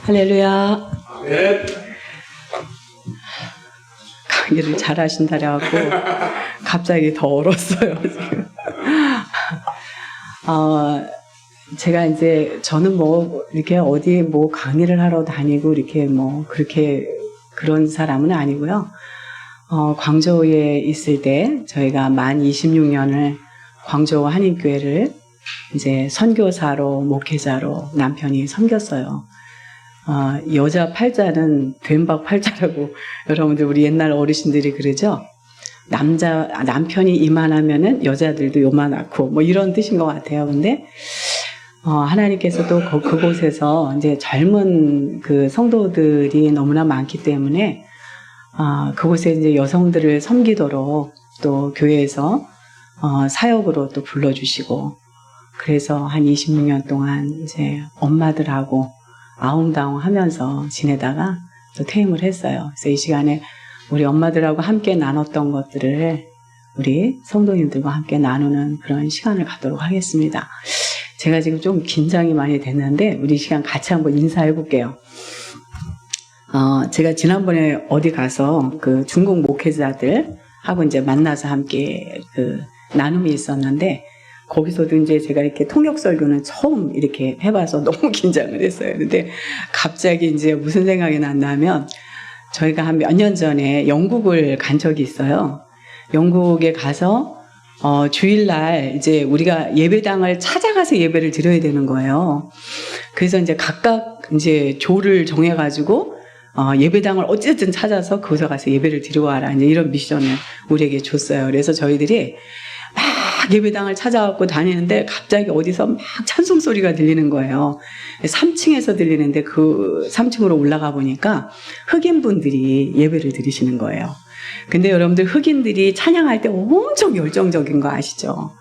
할렐루야. 네. 강의를 잘 하신다라고 갑자기 더 얼었어요, 지금. 제가 이제 저는 뭐 이렇게 어디 뭐 강의를 하러 다니고 이렇게 뭐 그렇게 그런 사람은 아니고요. 광저우에 있을 때 저희가 만 26년을 광저우 한인교회를 이제 선교사로 목회자로 남편이 섬겼어요. 여자 팔자는 된박 팔자라고 여러분들 우리 옛날 어르신들이 그러죠. 남편이 이만하면은 여자들도 요만하고 뭐 이런 뜻인 것 같아요. 근데 하나님께서도 그곳에서 이제 젊은 그 성도들이 너무나 많기 때문에 그곳에 이제 여성들을 섬기도록 또 교회에서 사역으로 또 불러주시고, 그래서 한 26년 동안 이제 엄마들하고 아웅다웅 하면서 지내다가 또 퇴임을 했어요. 그래서 이 시간에 우리 엄마들하고 함께 나눴던 것들을 우리 성도님들과 함께 나누는 그런 시간을 갖도록 하겠습니다. 제가 지금 좀 긴장이 많이 됐는데 우리 시간 같이 한번 인사해 볼게요. 제가 지난번에 어디 가서 그 중국 목회자들하고 이제 만나서 함께 그 나눔이 있었는데, 거기서도 이제 제가 이렇게 통역 설교는 처음 이렇게 해봐서 너무 긴장을 했어요. 근데 갑자기 이제 무슨 생각이 났냐면, 저희가 한 몇 년 전에 영국을 간 적이 있어요. 영국에 가서 주일날 이제 우리가 예배당을 찾아가서 예배를 드려야 되는 거예요. 그래서 이제 각각 이제 조를 정해가지고 예배당을 어쨌든 찾아서 거기서 가서 예배를 드리고 와라, 이제 이런 미션을 우리에게 줬어요. 그래서 저희들이 막 예배당을 찾아갖고 다니는데 갑자기 어디서 막 찬송 소리가 들리는 거예요. 3층에서 들리는데 그 3층으로 올라가 보니까 흑인분들이 예배를 드리시는 거예요. 근데 여러분들 흑인들이 찬양할 때 엄청 열정적인 거 아시죠?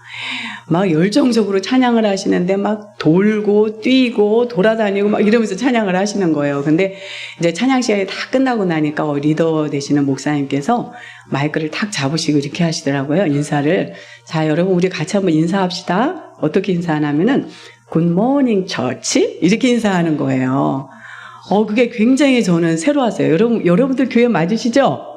막 열정적으로 찬양을 하시는데 막 돌고 뛰고 돌아다니고 막 이러면서 찬양을 하시는 거예요. 근데 이제 찬양 시간이 다 끝나고 나니까 리더 되시는 목사님께서 마이크를 탁 잡으시고 이렇게 하시더라고요. 인사를. 자, 여러분 우리 같이 한번 인사합시다. 어떻게 인사하냐면은 굿모닝 처치 이렇게 인사하는 거예요. 그게 굉장히 저는 새로웠어요. 여러분들 교회 맞으시죠?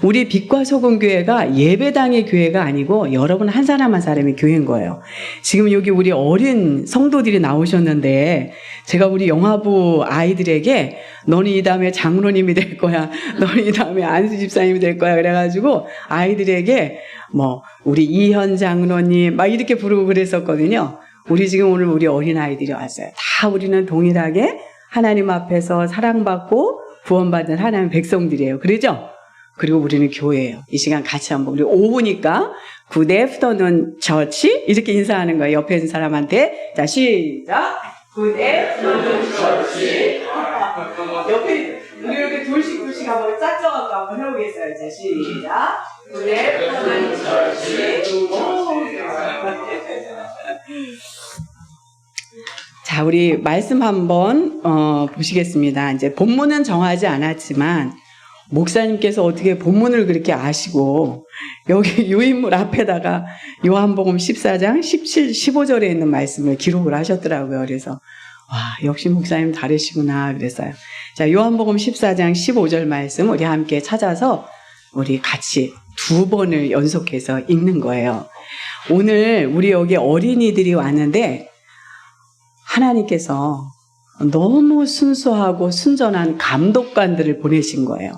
우리 빛과 소금 교회가 예배당의 교회가 아니고 여러분 한 사람 한 사람의 교회인 거예요. 지금 여기 우리 어린 성도들이 나오셨는데, 제가 우리 영화부 아이들에게 너는 이 다음에 장로님이 될 거야, 너는 이 다음에 안수 집사님이 될 거야 그래가지고 아이들에게 뭐 우리 이현 장로님 막 이렇게 부르고 그랬었거든요. 우리 지금 오늘 우리 어린 아이들이 왔어요. 다 우리는 동일하게 하나님 앞에서 사랑받고 구원받은 하나님 백성들이에요. 그러죠? 그리고 우리는 교회예요. 이 시간 같이 한번, 우리 오후니까 Good afternoon church 이렇게 인사하는 거예요. 옆에 있는 사람한테. 자, 시작. Good afternoon church. 옆에 우리 이렇게 둘씩 한번 짝져갖고 한번 해보겠어요. 자, 시작. Good afternoon church. 자, 우리 말씀 한번 보시겠습니다. 이제 본문은 정하지 않았지만 목사님께서 어떻게 본문을 그렇게 아시고 여기 유인물 앞에다가 요한복음 14장 17, 15절에 있는 말씀을 기록을 하셨더라고요. 그래서 와, 역시 목사님 다르시구나 그랬어요. 자, 요한복음 14장 15절 말씀 우리 함께 찾아서 우리 같이 2번을 연속해서 읽는 거예요. 오늘 우리 여기 어린이들이 왔는데 하나님께서 너무 순수하고 순전한 감독관들을 보내신 거예요.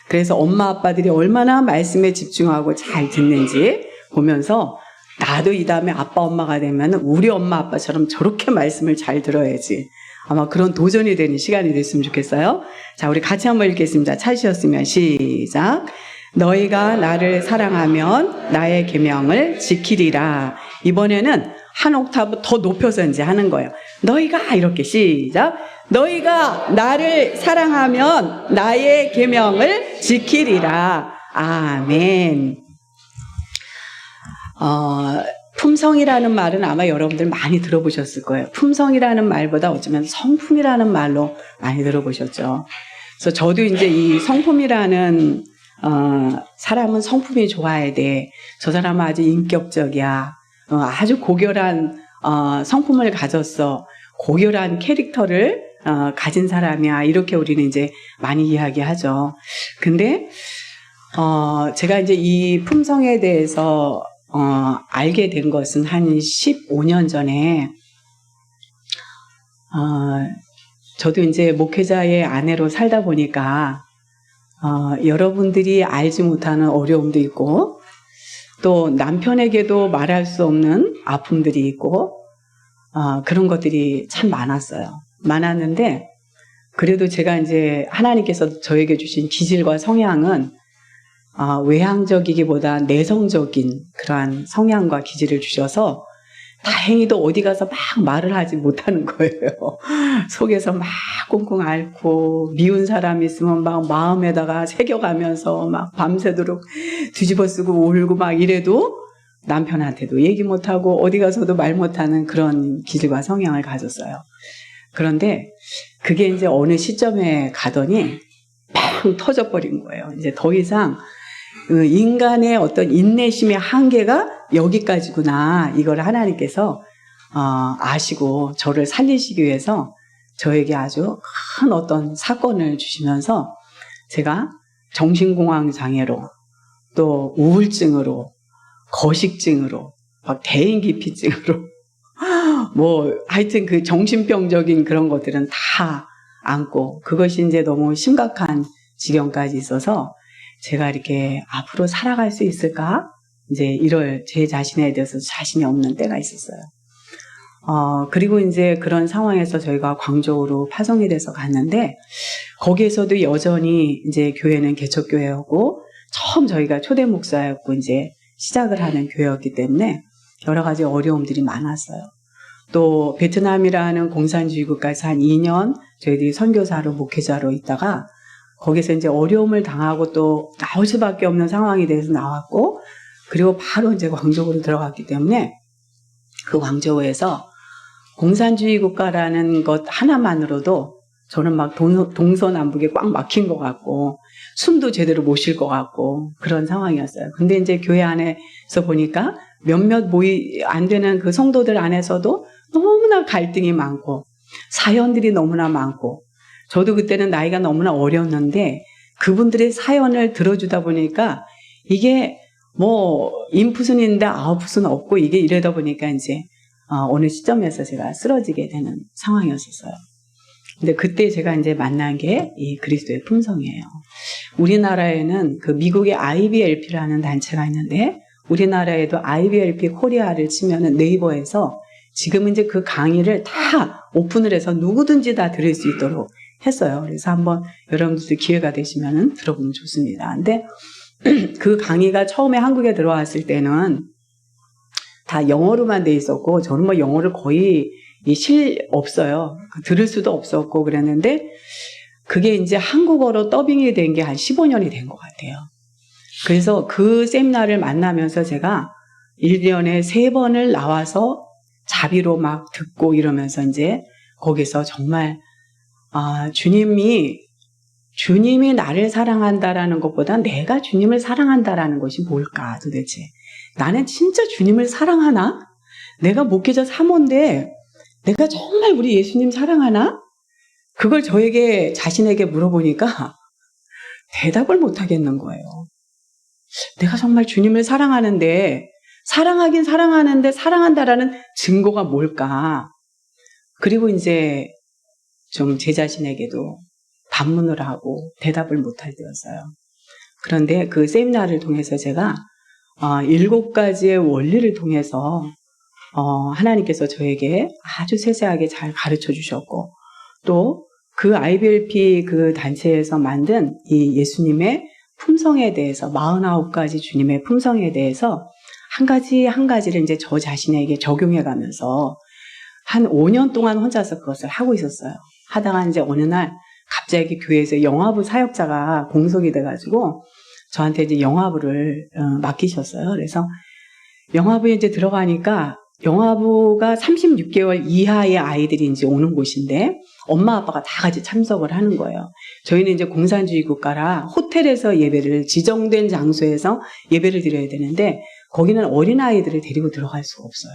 그래서 엄마 아빠들이 얼마나 말씀에 집중하고 잘 듣는지 보면서 나도 이 다음에 아빠 엄마가 되면 우리 엄마 아빠처럼 저렇게 말씀을 잘 들어야지, 아마 그런 도전이 되는 시간이 됐으면 좋겠어요. 자, 우리 같이 한번 읽겠습니다. 찾으셨으면 시작. 너희가 나를 사랑하면 나의 계명을 지키리라. 이번에는 한 옥타브 더 높여서 이제 하는 거예요. 너희가 이렇게 시작. 너희가 나를 사랑하면 나의 계명을 지키리라. 아멘. 품성이라는 말은 아마 여러분들 많이 들어보셨을 거예요. 품성이라는 말보다 어쩌면 성품이라는 말로 많이 들어보셨죠. 그래서 저도 이제 이 성품이라는 사람은 성품이 좋아야 돼. 저 사람은 아주 인격적이야. 아주 고결한 성품을 가졌어. 고결한 캐릭터를 가진 사람이야. 이렇게 우리는 이제 많이 이야기하죠. 근데 제가 이제 이 품성에 대해서 알게 된 것은 한 15년 전에 저도 이제 목회자의 아내로 살다 보니까 여러분들이 알지 못하는 어려움도 있고 또 남편에게도 말할 수 없는 아픔들이 있고 그런 것들이 참 많았는데 그래도 제가 이제 하나님께서 저에게 주신 기질과 성향은 외향적이기보다 내성적인 그러한 성향과 기질을 주셔서 다행히도 어디 가서 막 말을 하지 못하는 거예요. 속에서 막 꽁꽁 앓고 미운 사람 있으면 막 마음에다가 새겨가면서 막 밤새도록 뒤집어 쓰고 울고 막 이래도 남편한테도 얘기 못하고 어디 가서도 말 못하는 그런 기질과 성향을 가졌어요. 그런데 그게 이제 어느 시점에 가더니 팡 터져버린 거예요. 이제 더 이상 인간의 어떤 인내심의 한계가 여기까지구나. 이걸 하나님께서 아시고 저를 살리시기 위해서 저에게 아주 큰 어떤 사건을 주시면서 제가 정신공황 장애로 또 우울증으로 거식증으로 막 대인기피증으로 뭐 하여튼 그 정신병적인 그런 것들은 다 안고 그것이 이제 너무 심각한 지경까지 있어서 제가 이렇게 앞으로 살아갈 수 있을까? 이제 이럴 제 자신에 대해서 자신이 없는 때가 있었어요. 그리고 이제 그런 상황에서 저희가 광저우로 파송이 돼서 갔는데 거기에서도 여전히 이제 교회는 개척교회였고 처음 저희가 초대 목사였고 이제 시작을 하는 교회였기 때문에 여러 가지 어려움들이 많았어요. 또 베트남이라는 공산주의 국가에서 한 2년 저희들이 선교사로 목회자로 있다가 거기서 이제 어려움을 당하고 또 나올 수밖에 없는 상황이 돼서 나왔고 그리고 바로 이제 광저우로 들어갔기 때문에 그 광저우에서 공산주의 국가라는 것 하나만으로도 저는 막 동서남북에 꽉 막힌 것 같고 숨도 제대로 못 쉴 것 같고 그런 상황이었어요. 근데 이제 교회 안에서 보니까 몇몇 안 되는 그 성도들 안에서도 너무나 갈등이 많고 사연들이 너무나 많고 저도 그때는 나이가 너무나 어렸는데 그분들의 사연을 들어주다 보니까 이게 뭐 인풋은 있는데 아웃풋은 없고 이게 이러다 보니까 이제 어느 시점에서 제가 쓰러지게 되는 상황이었었어요. 근데 그때 제가 이제 만난 게 이 그리스도의 품성이에요. 우리나라에는 그 미국의 IBLP라는 단체가 있는데 우리나라에도 IBLP 코리아를 치면은 네이버에서 지금 이제 그 강의를 다 오픈을 해서 누구든지 다 들을 수 있도록 했어요. 그래서 한번 여러분들도 기회가 되시면은 들어보면 좋습니다. 근데 그 강의가 처음에 한국에 들어왔을 때는 다 영어로만 돼 있었고 저는 뭐 영어를 거의 없어요. 들을 수도 없었고 그랬는데 그게 이제 한국어로 더빙이 된 게 한 15년이 된 것 같아요. 그래서 그 세미나를 만나면서 제가 1년에 3번을 나와서 자비로 막 듣고 이러면서 이제 거기서 정말 주님이 나를 사랑한다라는 것보다 내가 주님을 사랑한다라는 것이 뭘까 도대체. 나는 진짜 주님을 사랑하나? 내가 목회자 사모인데 내가 정말 우리 예수님 사랑하나? 그걸 저에게 자신에게 물어보니까 대답을 못 하겠는 거예요. 내가 정말 주님을 사랑하는데 사랑하긴 사랑하는데 사랑한다라는 증거가 뭘까? 그리고 이제 좀 제 자신에게도 반문을 하고 대답을 못할 때였어요. 그런데 그 세미나를 통해서 제가 7가지의 원리를 통해서 하나님께서 저에게 아주 세세하게 잘 가르쳐 주셨고 또 그 IBLP 그 단체에서 만든 이 예수님의 품성에 대해서 49가지 주님의 품성에 대해서 한 가지 한 가지를 이제 저 자신에게 적용해 가면서 한 5년 동안 혼자서 그것을 하고 있었어요. 하다가 이제 어느 날 갑자기 교회에서 영화부 사역자가 공석이 돼가지고 저한테 이제 영화부를 맡기셨어요. 그래서 영화부에 이제 들어가니까 영화부가 36개월 이하의 아이들이 이제 오는 곳인데 엄마 아빠가 다 같이 참석을 하는 거예요. 저희는 이제 공산주의 국가라 호텔에서 예배를 지정된 장소에서 예배를 드려야 되는데 거기는 어린아이들을 데리고 들어갈 수가 없어요.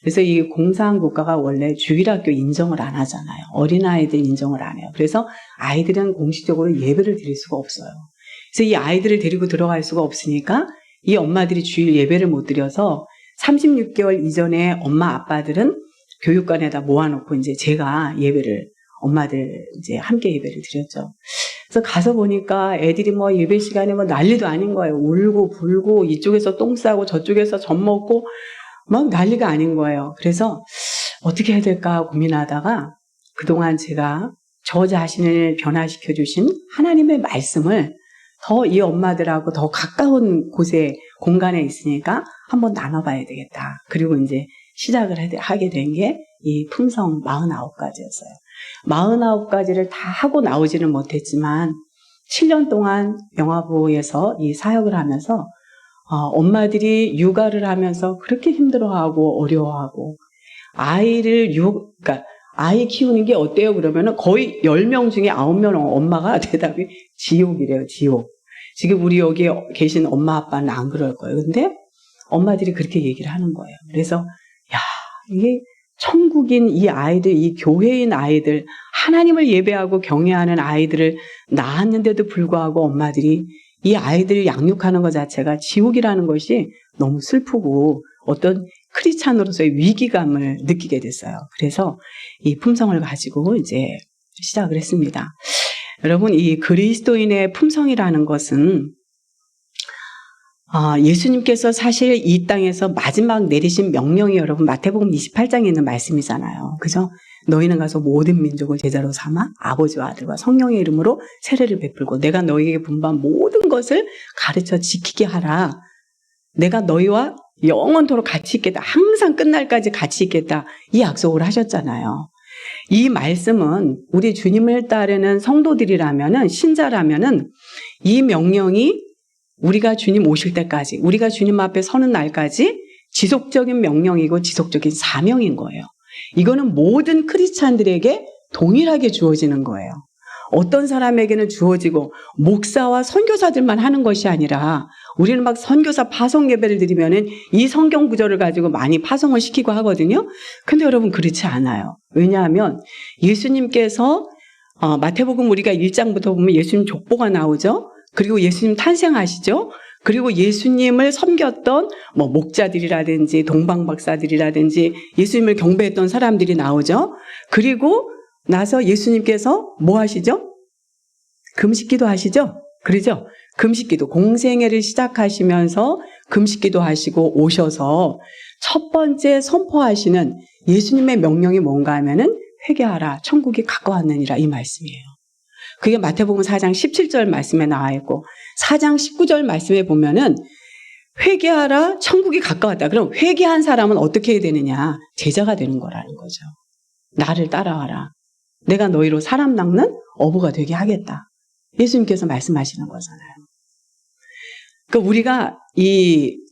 그래서 이 공산국가가 원래 주일학교 인정을 안 하잖아요. 어린아이들 인정을 안 해요. 그래서 아이들은 공식적으로 예배를 드릴 수가 없어요. 그래서 이 아이들을 데리고 들어갈 수가 없으니까 이 엄마들이 주일 예배를 못 드려서 36개월 이전에 엄마 아빠들은 교육관에다 모아놓고 이제 제가 예배를 엄마들 이제 함께 예배를 드렸죠. 그래서 가서 보니까 애들이 뭐 예배 시간에 뭐 난리도 아닌 거예요. 울고 불고 이쪽에서 똥 싸고 저쪽에서 젖 먹고 막 난리가 아닌 거예요. 그래서 어떻게 해야 될까 고민하다가 그동안 제가 저 자신을 변화시켜 주신 하나님의 말씀을 더 이 엄마들하고 더 가까운 곳에 공간에 있으니까 한번 나눠봐야 되겠다. 그리고 이제 시작을 하게 된 게 이 품성 49가지였어요. 49가지를 다 하고 나오지는 못했지만 7년 동안 영화부에서 이 사역을 하면서 엄마들이 육아를 하면서 그렇게 힘들어하고 어려워하고 그러니까 아이 키우는 게 어때요? 그러면은 거의 10명 중에 9명 엄마가 대답이 지옥이래요, 지옥. 지금 우리 여기 계신 엄마 아빠는 안 그럴 거예요. 근데 엄마들이 그렇게 얘기를 하는 거예요. 그래서 야, 이게 천국인 이 아이들, 이 교회인 아이들, 하나님을 예배하고 경외하는 아이들을 낳았는데도 불구하고 엄마들이 이 아이들을 양육하는 것 자체가 지옥이라는 것이 너무 슬프고 어떤 크리스찬으로서의 위기감을 느끼게 됐어요. 그래서 이 품성을 가지고 이제 시작을 했습니다. 여러분, 이 그리스도인의 품성이라는 것은 예수님께서 사실 이 땅에서 마지막 내리신 명령이 여러분 마태복음 28장에 있는 말씀이잖아요. 그죠? 너희는 가서 모든 민족을 제자로 삼아 아버지와 아들과 성령의 이름으로 세례를 베풀고 내가 너희에게 분부한 모든 것을 가르쳐 지키게 하라. 내가 너희와 영원토록 같이 있겠다. 항상 끝날까지 같이 있겠다. 이 약속을 하셨잖아요. 이 말씀은 우리 주님을 따르는 성도들이라면은, 신자라면은 이 명령이 우리가 주님 오실 때까지, 우리가 주님 앞에 서는 날까지 지속적인 명령이고 지속적인 사명인 거예요. 이거는 모든 크리스찬들에게 동일하게 주어지는 거예요. 어떤 사람에게는 주어지고 목사와 선교사들만 하는 것이 아니라 우리는 막 선교사 파송 예배를 드리면은 이 성경 구절을 가지고 많이 파송을 시키고 하거든요. 근데 여러분 그렇지 않아요. 왜냐하면 예수님께서 마태복음 우리가 1장부터 보면 예수님 족보가 나오죠. 그리고 예수님 탄생하시죠. 그리고 예수님을 섬겼던 뭐 목자들이라든지 동방박사들이라든지 예수님을 경배했던 사람들이 나오죠. 그리고 나서 예수님께서 뭐 하시죠? 금식기도 하시죠? 그러죠? 금식기도 공생애를 시작하시면서 금식기도 하시고 오셔서 첫 번째 선포하시는 예수님의 명령이 뭔가 하면은 회개하라 천국이 가까웠느니라 이 말씀이에요. 그게 마태복음 4장 17절 말씀에 나와 있고 4장 19절 말씀에 보면은 회개하라 천국이 가까웠다. 그럼 회개한 사람은 어떻게 해야 되느냐? 제자가 되는 거라는 거죠. 나를 따라와라. 내가 너희로 사람 낚는 어부가 되게 하겠다. 예수님께서 말씀하시는 거잖아요. 그러니까 우리가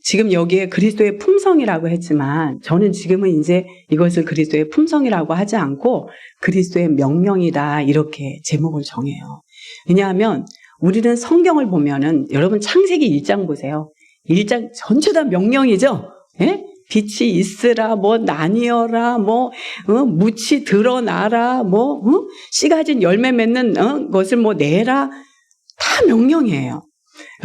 지금 여기에 그리스도의 품성이라고 했지만 저는 지금은 이제 이것을 그리스도의 품성이라고 하지 않고 그리스도의 명령이다 이렇게 제목을 정해요. 왜냐하면 우리는 성경을 보면은 여러분 창세기 1장 보세요. 1장 전체 다 명령이죠. 예? 빛이 있으라, 뭐 나뉘어라, 뭐 묻이 드러나라, 씨 가진 열매 맺는 것을 뭐 내라, 다 명령이에요.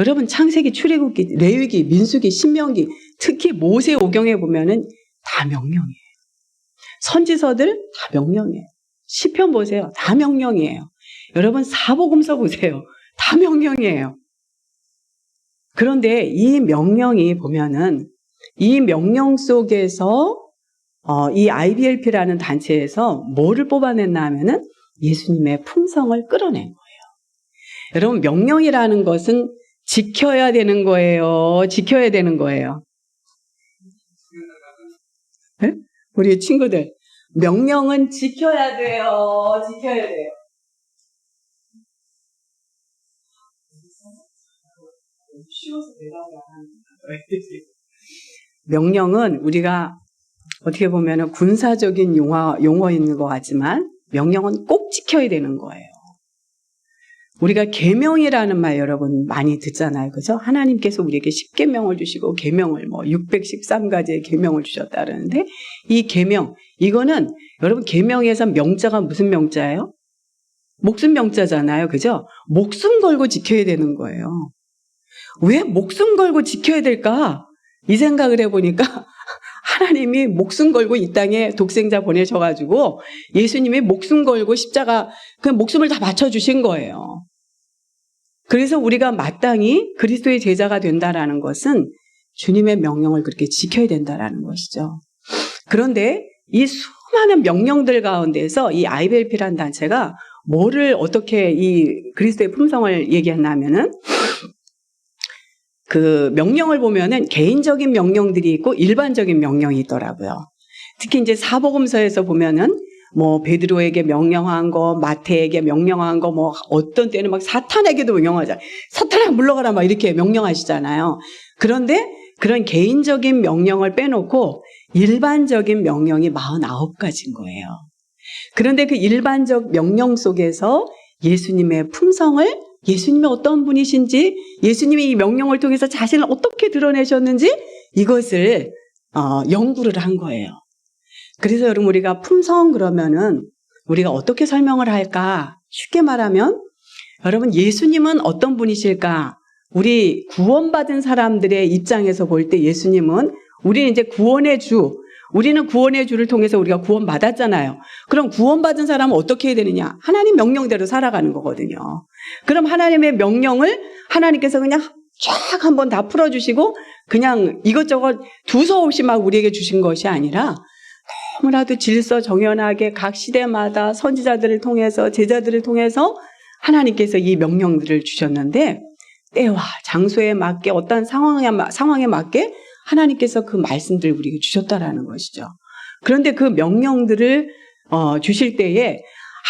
여러분 창세기, 출애굽기, 레위기, 민수기, 신명기, 특히 모세오경에 보면은 다 명령이에요. 선지서들 다 명령이에요. 시편 보세요, 다 명령이에요. 여러분 사복음서 보세요, 다 명령이에요. 그런데 이 명령이 보면은 이 명령 속에서 이 IBLP라는 단체에서 뭐를 뽑아냈나 하면은 예수님의 품성을 끌어낸 거예요. 여러분 명령이라는 것은 지켜야 되는 거예요. 지켜야 되는 거예요. 네? 우리 친구들 명령은 지켜야 돼요. 지켜야 돼요. 쉬워서 대답을 안 하는 명령은 우리가 어떻게 보면 군사적인 용어인 것 같지만 명령은 꼭 지켜야 되는 거예요. 우리가 계명이라는 말 여러분 많이 듣잖아요. 그죠? 하나님께서 우리에게 10계명을 주시고 계명을 613가지의 계명을 주셨다 그러는데 이 계명, 이거는 여러분 계명에서 명자가 무슨 명자예요? 목숨 명자잖아요. 그죠? 목숨 걸고 지켜야 되는 거예요. 왜 목숨 걸고 지켜야 될까? 이 생각을 해보니까 하나님이 목숨 걸고 이 땅에 독생자 보내셔가지고 예수님이 목숨 걸고 십자가 그 목숨을 다 바쳐주신 거예요. 그래서 우리가 마땅히 그리스도의 제자가 된다라는 것은 주님의 명령을 그렇게 지켜야 된다라는 것이죠. 그런데 이 수많은 명령들 가운데서 이 IBLP라는 단체가 뭐를 어떻게 이 그리스도의 품성을 얘기했냐면은 그 명령을 보면은 개인적인 명령들이 있고 일반적인 명령이 있더라고요. 특히 이제 사복음서에서 보면은 뭐 베드로에게 명령한 거, 마태에게 명령한 거, 뭐 어떤 때는 막 사탄에게도 명령하잖아요. 사탄아 물러가라 막 이렇게 명령하시잖아요. 그런데 그런 개인적인 명령을 빼놓고 일반적인 명령이 49가지인 거예요. 그런데 그 일반적 명령 속에서 예수님의 품성을, 예수님이 어떤 분이신지, 예수님이 이 명령을 통해서 자신을 어떻게 드러내셨는지 이것을 연구를 한 거예요. 그래서 여러분 우리가 품성 그러면은 우리가 어떻게 설명을 할까? 쉽게 말하면 여러분 예수님은 어떤 분이실까? 우리 구원받은 사람들의 입장에서 볼 때 예수님은 우리는 이제 구원의 주, 우리는 구원의 주를 통해서 우리가 구원받았잖아요. 그럼 구원받은 사람은 어떻게 해야 되느냐? 하나님 명령대로 살아가는 거거든요. 그럼 하나님의 명령을 하나님께서 그냥 쫙 한번 다 풀어주시고 그냥 이것저것 두서없이 막 우리에게 주신 것이 아니라 너무나도 질서 정연하게 각 시대마다 선지자들을 통해서 제자들을 통해서 하나님께서 이 명령들을 주셨는데 때와 장소에 맞게 어떤 상황에 맞게 하나님께서 그 말씀들을 우리에게 주셨다라는 것이죠. 그런데 그 명령들을 주실 때에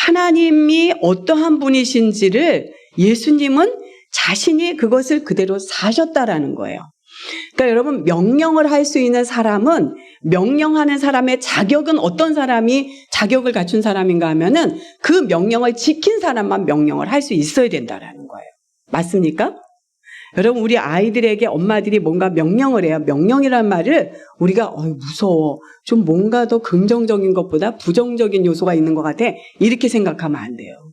하나님이 어떠한 분이신지를 예수님은 자신이 그것을 그대로 사셨다라는 거예요. 그러니까 여러분 명령을 할 수 있는 사람은 명령하는 사람의 자격은 어떤 사람이 자격을 갖춘 사람인가 하면은 그 명령을 지킨 사람만 명령을 할 수 있어야 된다라는 거예요. 맞습니까? 여러분 우리 아이들에게 엄마들이 뭔가 명령을 해요. 명령이란 말을 우리가 무서워, 좀 뭔가 더 긍정적인 것보다 부정적인 요소가 있는 것 같아 이렇게 생각하면 안 돼요.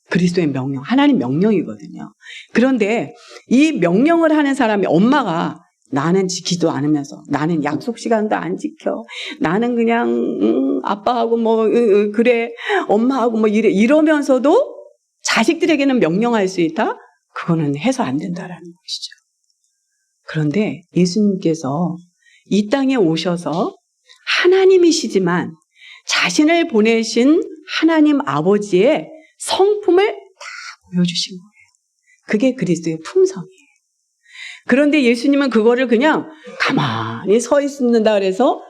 그리스도의 명령, 하나님 명령이거든요. 그런데 이 명령을 하는 사람이 엄마가 나는 지키지도 않으면서 나는 약속 시간도 안 지켜, 나는 그냥 아빠하고 뭐 그래 엄마하고 뭐 이러면서도 자식들에게는 명령할 수 있다? 그거는 해서 안 된다라는 것이죠. 그런데 예수님께서 이 땅에 오셔서 하나님이시지만 자신을 보내신 하나님 아버지의 성품을 다 보여주신 거예요. 그게 그리스도의 품성이에요. 그런데 예수님은 그거를 그냥 가만히 서 있는다 그래서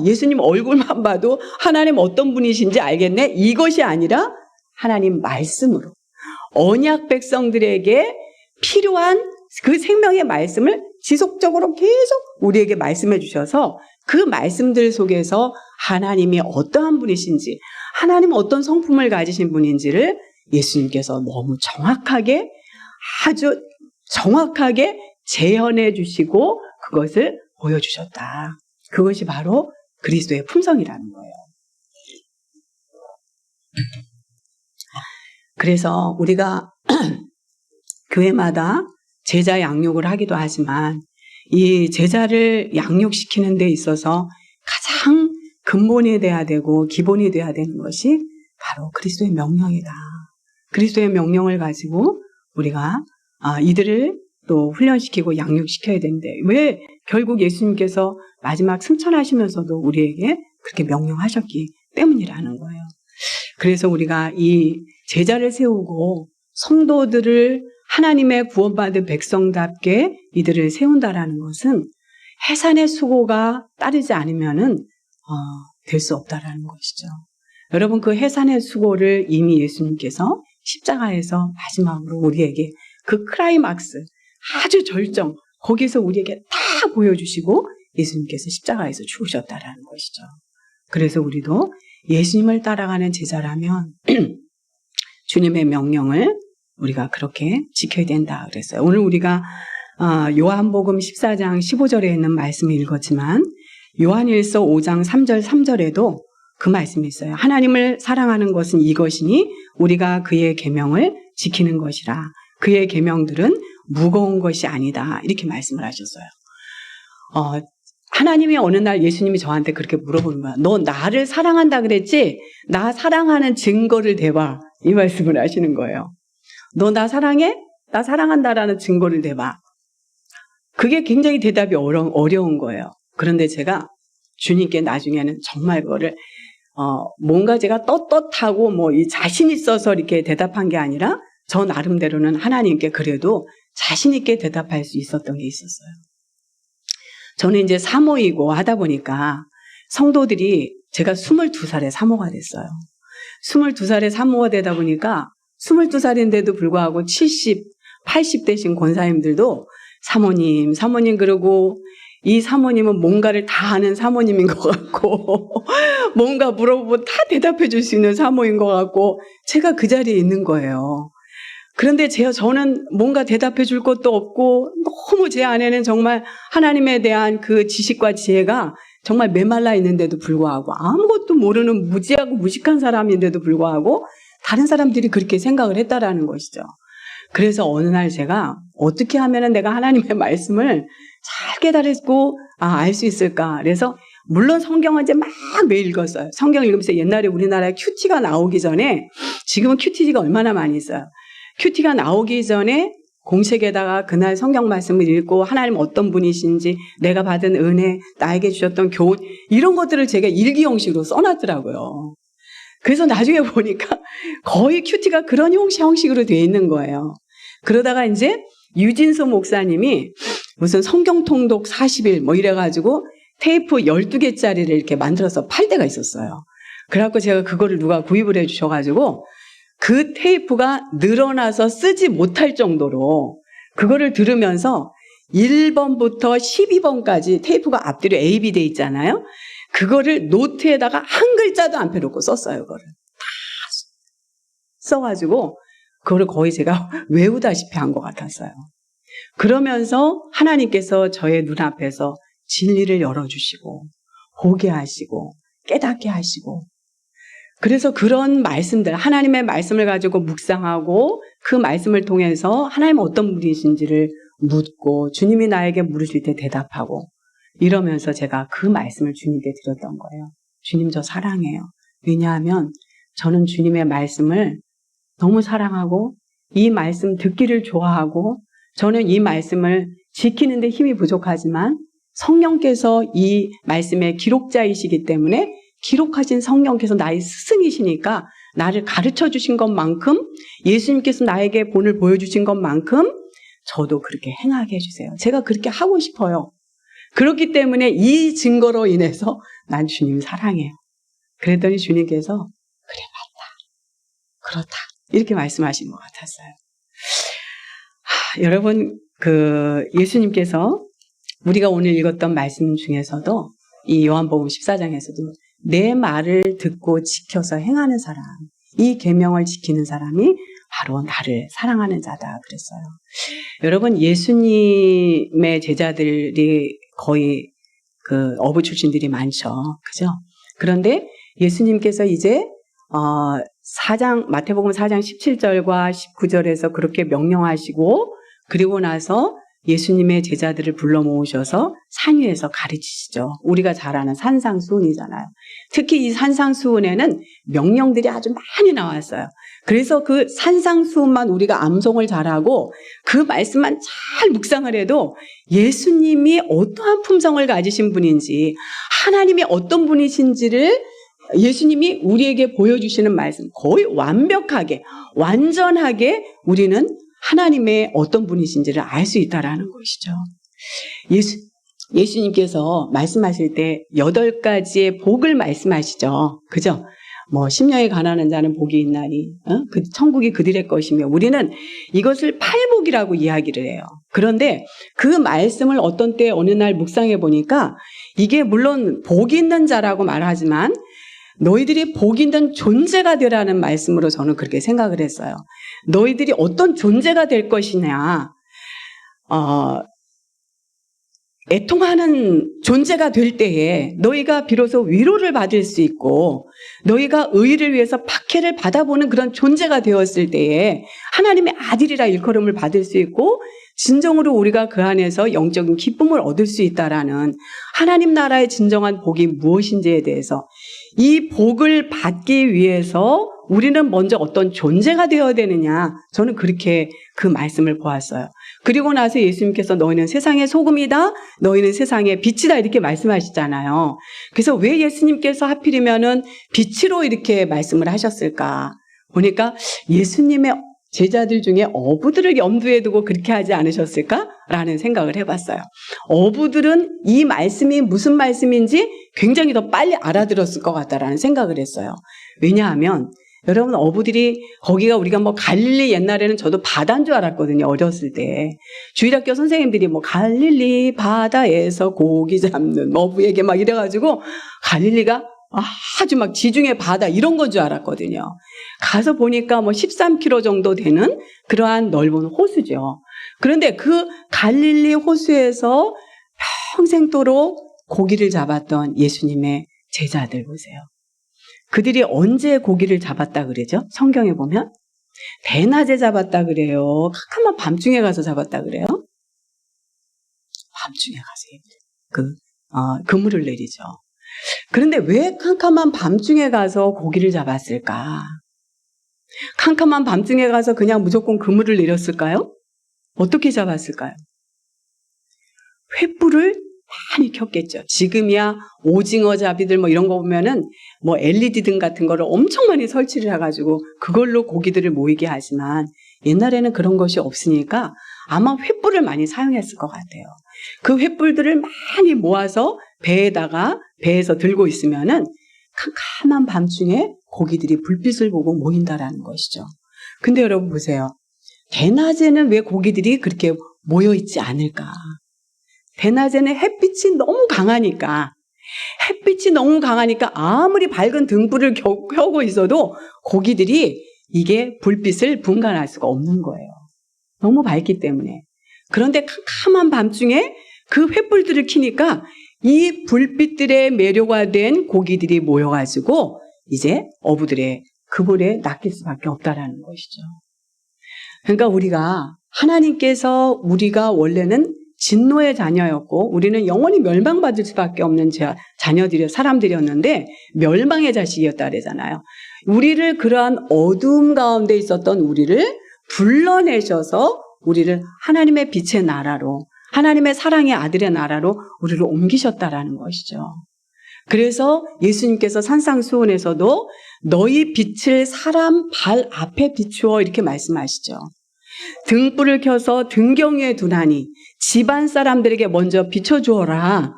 예수님 얼굴만 봐도 하나님 어떤 분이신지 알겠네? 이것이 아니라 하나님 말씀으로 언약 백성들에게 필요한 그 생명의 말씀을 지속적으로 계속 우리에게 말씀해 주셔서 그 말씀들 속에서 하나님이 어떠한 분이신지, 하나님은 어떤 성품을 가지신 분인지를 예수님께서 너무 정확하게, 아주 정확하게 재현해 주시고 그것을 보여주셨다. 그것이 바로 그리스도의 품성이라는 거예요. 그래서 우리가 교회마다 제자 양육을 하기도 하지만 이 제자를 양육시키는 데 있어서 가장 근본이 돼야 되고 기본이 돼야 되는 것이 바로 그리스도의 명령이다. 그리스도의 명령을 가지고 우리가 이들을 또 훈련시키고 양육시켜야 되는데 왜 결국 예수님께서 마지막 승천하시면서도 우리에게 그렇게 명령하셨기 때문이라는 거예요. 그래서 우리가 이 제자를 세우고 성도들을 하나님의 구원받은 백성답게 이들을 세운다라는 것은 해산의 수고가 따르지 않으면은 될 수 없다라는 것이죠. 여러분 그 해산의 수고를 이미 예수님께서 십자가에서 마지막으로 우리에게 그 클라이막스 아주 절정 거기서 우리에게 다 보여주시고 예수님께서 십자가에서 죽으셨다라는 것이죠. 그래서 우리도 예수님을 따라가는 제자라면 주님의 명령을 우리가 그렇게 지켜야 된다 그랬어요. 오늘 우리가 요한복음 14장 15절에 있는 말씀을 읽었지만 요한일서 5장 3절 3절에도 그 말씀이 있어요. 하나님을 사랑하는 것은 이것이니 우리가 그의 계명을 지키는 것이라. 그의 계명들은 무거운 것이 아니다. 이렇게 말씀을 하셨어요. 하나님이 어느 날 예수님이 저한테 그렇게 물어보는 거야. 너 나를 사랑한다 그랬지? 나 사랑하는 증거를 대봐. 이 말씀을 하시는 거예요. 너 나 사랑해? 나 사랑한다라는 증거를 대봐. 그게 굉장히 대답이 어려운 거예요. 그런데 제가 주님께 나중에는 정말 그거를 뭔가 제가 떳떳하고 뭐 이 자신 있어서 이렇게 대답한 게 아니라 저 나름대로는 하나님께 그래도 자신 있게 대답할 수 있었던 게 있었어요. 저는 이제 사모이고 하다 보니까 성도들이 제가 22살에 사모가 됐어요. 22살에 사모가 되다 보니까 22살인데도 불구하고 70, 80 되신 권사님들도 사모님 그러고 이 사모님은 뭔가를 다 아는 사모님인 것 같고 뭔가 물어보면 다 대답해 줄 수 있는 사모인 것 같고 제가 그 자리에 있는 거예요. 그런데 저는 뭔가 대답해 줄 것도 없고 너무 제 안에는 정말 하나님에 대한 그 지식과 지혜가 정말 메말라 있는데도 불구하고 아무것도 모르는 무지하고 무식한 사람인데도 불구하고 다른 사람들이 그렇게 생각을 했다라는 것이죠. 그래서 어느 날 제가 어떻게 하면 내가 하나님의 말씀을 잘 깨달았고 알 수 있을까. 그래서 물론 성경은 이제 막 매일 읽었어요. 성경 읽으면서 옛날에 우리나라에 큐티가 나오기 전에 지금은 큐티가 얼마나 많이 있어요. 큐티가 나오기 전에 공책에다가 그날 성경 말씀을 읽고 하나님 어떤 분이신지 내가 받은 은혜, 나에게 주셨던 교훈 이런 것들을 제가 일기 형식으로 써놨더라고요. 그래서 나중에 보니까 거의 큐티가 그런 형식으로 돼 있는 거예요. 그러다가 이제 유진수 목사님이 무슨 성경 통독 40일 뭐 이래가지고 테이프 12개짜리를 이렇게 만들어서 팔 때가 있었어요. 그래갖고 제가 그거를 누가 구입을 해 주셔가지고 그 테이프가 늘어나서 쓰지 못할 정도로 그거를 들으면서 1번부터 12번까지 테이프가 앞뒤로 A, B 돼 있잖아요. 그거를 노트에다가 한 글자도 안 펴놓고 썼어요. 그거를 다 써가지고 그거를 거의 제가 외우다시피 한 것 같았어요. 그러면서 하나님께서 저의 눈앞에서 진리를 열어주시고 보게 하시고 깨닫게 하시고 그래서 그런 말씀들 하나님의 말씀을 가지고 묵상하고 그 말씀을 통해서 하나님은 어떤 분이신지를 묻고 주님이 나에게 물으실 때 대답하고 이러면서 제가 그 말씀을 주님께 드렸던 거예요. 주님 저 사랑해요. 왜냐하면 저는 주님의 말씀을 너무 사랑하고 이 말씀 듣기를 좋아하고 저는 이 말씀을 지키는데 힘이 부족하지만 성령께서 이 말씀의 기록자이시기 때문에 기록하신 성령께서 나의 스승이시니까 나를 가르쳐 주신 것만큼 예수님께서 나에게 본을 보여주신 것만큼 저도 그렇게 행하게 해주세요. 제가 그렇게 하고 싶어요. 그렇기 때문에 이 증거로 인해서 난 주님 사랑해요. 그랬더니 주님께서 그래 맞다. 그렇다. 이렇게 말씀하신 것 같았어요. 여러분 예수님께서 우리가 오늘 읽었던 말씀 중에서도 이 요한복음 14장에서도 내 말을 듣고 지켜서 행하는 사람, 이 계명을 지키는 사람이 바로 나를 사랑하는 자다 그랬어요. 여러분 예수님의 제자들이 거의 어부 출신들이 많죠. 그죠? 그런데 예수님께서 이제 마태복음 4장 17절과 19절에서 그렇게 명령하시고 그리고 나서 예수님의 제자들을 불러 모으셔서 산 위에서 가르치시죠. 우리가 잘 아는 산상수훈이잖아요. 특히 이 산상수훈에는 명령들이 아주 많이 나왔어요. 그래서 그 산상수훈만 우리가 암송을 잘하고 그 말씀만 잘 묵상을 해도 예수님이 어떠한 품성을 가지신 분인지 하나님이 어떤 분이신지를 예수님이 우리에게 보여주시는 말씀 거의 완벽하게 완전하게 우리는 하나님의 어떤 분이신지를 알 수 있다라는 것이죠. 예수님께서 말씀하실 때 8가지의 복을 말씀하시죠. 그죠? 심령에 가난한 자는 복이 있나니 천국이 그들의 것이며 우리는 이것을 팔복이라고 이야기를 해요. 그런데 그 말씀을 어떤 때 어느 날 묵상해 보니까 이게 물론 복이 있는 자라고 말하지만 너희들이 복 있는 존재가 되라는 말씀으로 저는 그렇게 생각을 했어요. 너희들이 어떤 존재가 될 것이냐, 애통하는 존재가 될 때에 너희가 비로소 위로를 받을 수 있고 너희가 의를 위해서 박해를 받아보는 그런 존재가 되었을 때에 하나님의 아들이라 일컬음을 받을 수 있고 진정으로 우리가 그 안에서 영적인 기쁨을 얻을 수 있다라는 하나님 나라의 진정한 복이 무엇인지에 대해서 이 복을 받기 위해서 우리는 먼저 어떤 존재가 되어야 되느냐, 저는 그렇게 그 말씀을 보았어요. 그리고 나서 예수님께서 너희는 세상의 소금이다, 너희는 세상의 빛이다 이렇게 말씀하시잖아요. 그래서 왜 예수님께서 하필이면은 빛으로 이렇게 말씀을 하셨을까? 보니까 예수님의 제자들 중에 어부들을 염두에 두고 그렇게 하지 않으셨을까라는 생각을 해봤어요. 어부들은 이 말씀이 무슨 말씀인지 굉장히 더 빨리 알아들었을 것 같다라는 생각을 했어요. 왜냐하면 여러분, 어부들이 거기가 우리가 뭐 갈릴리, 옛날에는 저도 바다인 줄 알았거든요. 어렸을 때 주일학교 선생님들이 뭐 갈릴리 바다에서 고기 잡는 어부에게 막 이래가지고 갈릴리가 아주 막 지중해 바다 이런 건 줄 알았거든요. 가서 보니까 뭐 13km 정도 되는 그러한 넓은 호수죠. 그런데 그 갈릴리 호수에서 평생도록 고기를 잡았던 예수님의 제자들 보세요. 그들이 언제 고기를 잡았다 그러죠? 성경에 보면 대낮에 잡았다 그래요. 캄캄한 밤중에 가서 잡았다 그래요. 밤중에 가서 그물을 내리죠. 그런데 왜 캄캄한 밤중에 가서 고기를 잡았을까? 캄캄한 밤중에 가서 그냥 무조건 그물을 내렸을까요? 어떻게 잡았을까요? 횃불을 많이 켰겠죠. 지금이야 오징어 잡이들 뭐 이런 거 보면은 뭐 LED 등 같은 거를 엄청 많이 설치를 해가지고 그걸로 고기들을 모이게 하지만 옛날에는 그런 것이 없으니까 아마 횃불을 많이 사용했을 것 같아요. 그 횃불들을 많이 모아서 배에서 들고 있으면은 캄캄한 밤중에 고기들이 불빛을 보고 모인다라는 것이죠. 근데 여러분 보세요. 대낮에는 왜 고기들이 그렇게 모여 있지 않을까? 대낮에는 햇빛이 너무 강하니까 아무리 밝은 등불을 켜고 있어도 고기들이 이게 불빛을 분간할 수가 없는 거예요. 너무 밝기 때문에. 그런데 캄캄한 밤중에 그 횃불들을 켜니까 이 불빛들의 매료가 된 고기들이 모여가지고 이제 어부들의 그물에 낚일 수밖에 없다라는 것이죠. 그러니까 하나님께서 우리가 원래는 진노의 자녀였고 우리는 영원히 멸망받을 수밖에 없는 사람들이었는데 멸망의 자식이었다 그러잖아요. 우리를 그러한 어두움 가운데 있었던 우리를 불러내셔서 우리를 하나님의 빛의 나라로, 하나님의 사랑의 아들의 나라로 우리를 옮기셨다라는 것이죠. 그래서 예수님께서 산상수훈에서도 너희 빛을 사람 발 앞에 비추어 이렇게 말씀하시죠. 등불을 켜서 등경위에 두나니 집안 사람들에게 먼저 비춰주어라.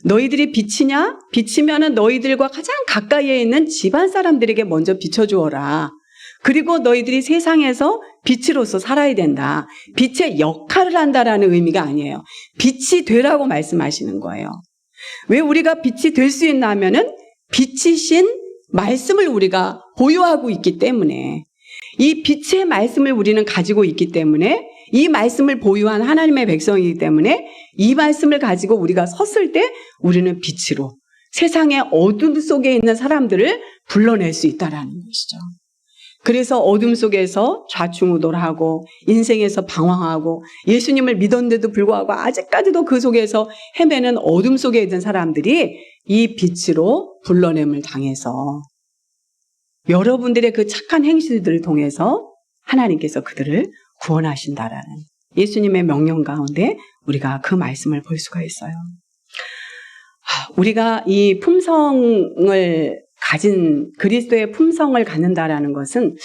너희들이 빛이냐? 빛이면은 너희들과 가장 가까이에 있는 집안 사람들에게 먼저 비춰주어라. 그리고 너희들이 세상에서 빛으로서 살아야 된다. 빛의 역할을 한다라는 의미가 아니에요. 빛이 되라고 말씀하시는 거예요. 왜 우리가 빛이 될 수 있나 하면은 빛이신 말씀을 우리가 보유하고 있기 때문에, 이 빛의 말씀을 우리는 가지고 있기 때문에, 이 말씀을 보유한 하나님의 백성이기 때문에 이 말씀을 가지고 우리가 섰을 때 우리는 빛으로 세상의 어둠 속에 있는 사람들을 불러낼 수 있다라는 것이죠. 그래서 어둠 속에서 좌충우돌하고 인생에서 방황하고 예수님을 믿었는데도 불구하고 아직까지도 그 속에서 헤매는 어둠 속에 있는 사람들이 이 빛으로 불러냄을 당해서 여러분들의 그 착한 행실들을 통해서 하나님께서 그들을 구원하신다라는 예수님의 명령 가운데 우리가 그 말씀을 볼 수가 있어요. 우리가 이 품성을 가진, 그리스도의 품성을 갖는다라는 것은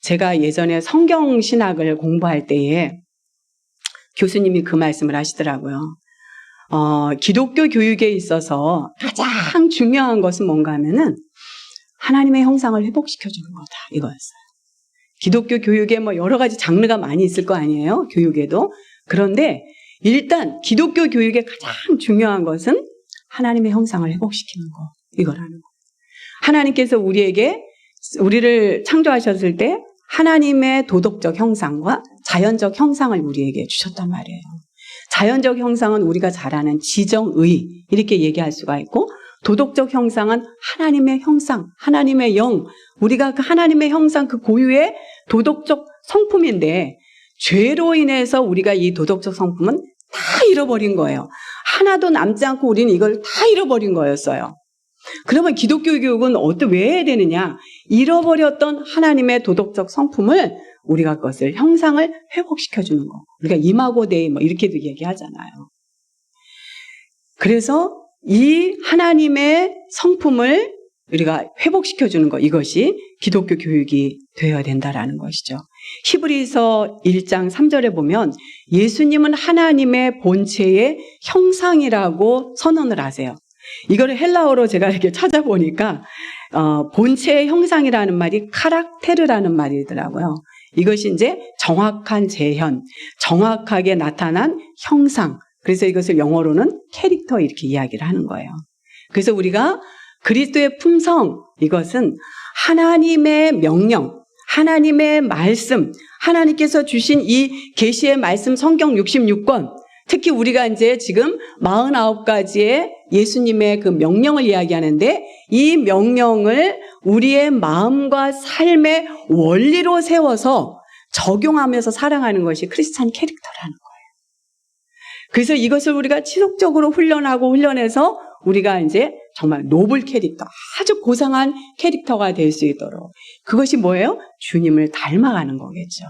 제가 예전에 성경신학을 공부할 때에 교수님이 그 말씀을 하시더라고요. 기독교 교육에 있어서 가장 중요한 것은 뭔가 하면은 하나님의 형상을 회복시켜주는 거다, 이거였어요. 기독교 교육에 뭐 여러 가지 장르가 많이 있을 거 아니에요? 교육에도. 그런데 일단 기독교 교육의 가장 중요한 것은 하나님의 형상을 회복시키는 거, 이거라는 거. 하나님께서 우리를 창조하셨을 때 하나님의 도덕적 형상과 자연적 형상을 우리에게 주셨단 말이에요. 자연적 형상은 우리가 잘 아는 지정의 이렇게 얘기할 수가 있고, 도덕적 형상은 하나님의 형상, 하나님의 영, 우리가 그 하나님의 형상 그 고유의 도덕적 성품인데, 죄로 인해서 우리가 이 도덕적 성품은 다 잃어버린 거예요. 하나도 남지 않고 우리는 이걸 다 잃어버린 거였어요. 그러면 기독교 교육은 왜 해야 되느냐? 잃어버렸던 하나님의 도덕적 성품을 우리가 그것을 형상을 회복시켜주는 거. 우리가 이마고 데이 이렇게도 얘기하잖아요. 그래서 이 하나님의 성품을 우리가 회복시켜주는 것, 이것이 기독교 교육이 되어야 된다라는 것이죠. 히브리서 1장 3절에 보면 예수님은 하나님의 본체의 형상이라고 선언을 하세요. 이거를 헬라어로 제가 이렇게 찾아보니까 본체의 형상이라는 말이 카락테르라는 말이더라고요. 이것이 이제 정확한 재현, 정확하게 나타난 형상. 그래서 이것을 영어로는 캐릭터 이렇게 이야기를 하는 거예요. 그래서 우리가 그리스도의 품성, 이것은 하나님의 명령, 하나님의 말씀, 하나님께서 주신 이 계시의 말씀 성경 66권, 특히 우리가 이제 지금 49가지의 예수님의 그 명령을 이야기하는데, 이 명령을 우리의 마음과 삶의 원리로 세워서 적용하면서 살아가는 것이 크리스찬 캐릭터라는 거예요. 그래서 이것을 우리가 지속적으로 훈련해서 우리가 이제 정말 노블 캐릭터, 아주 고상한 캐릭터가 될 수 있도록, 그것이 뭐예요? 주님을 닮아가는 거겠죠.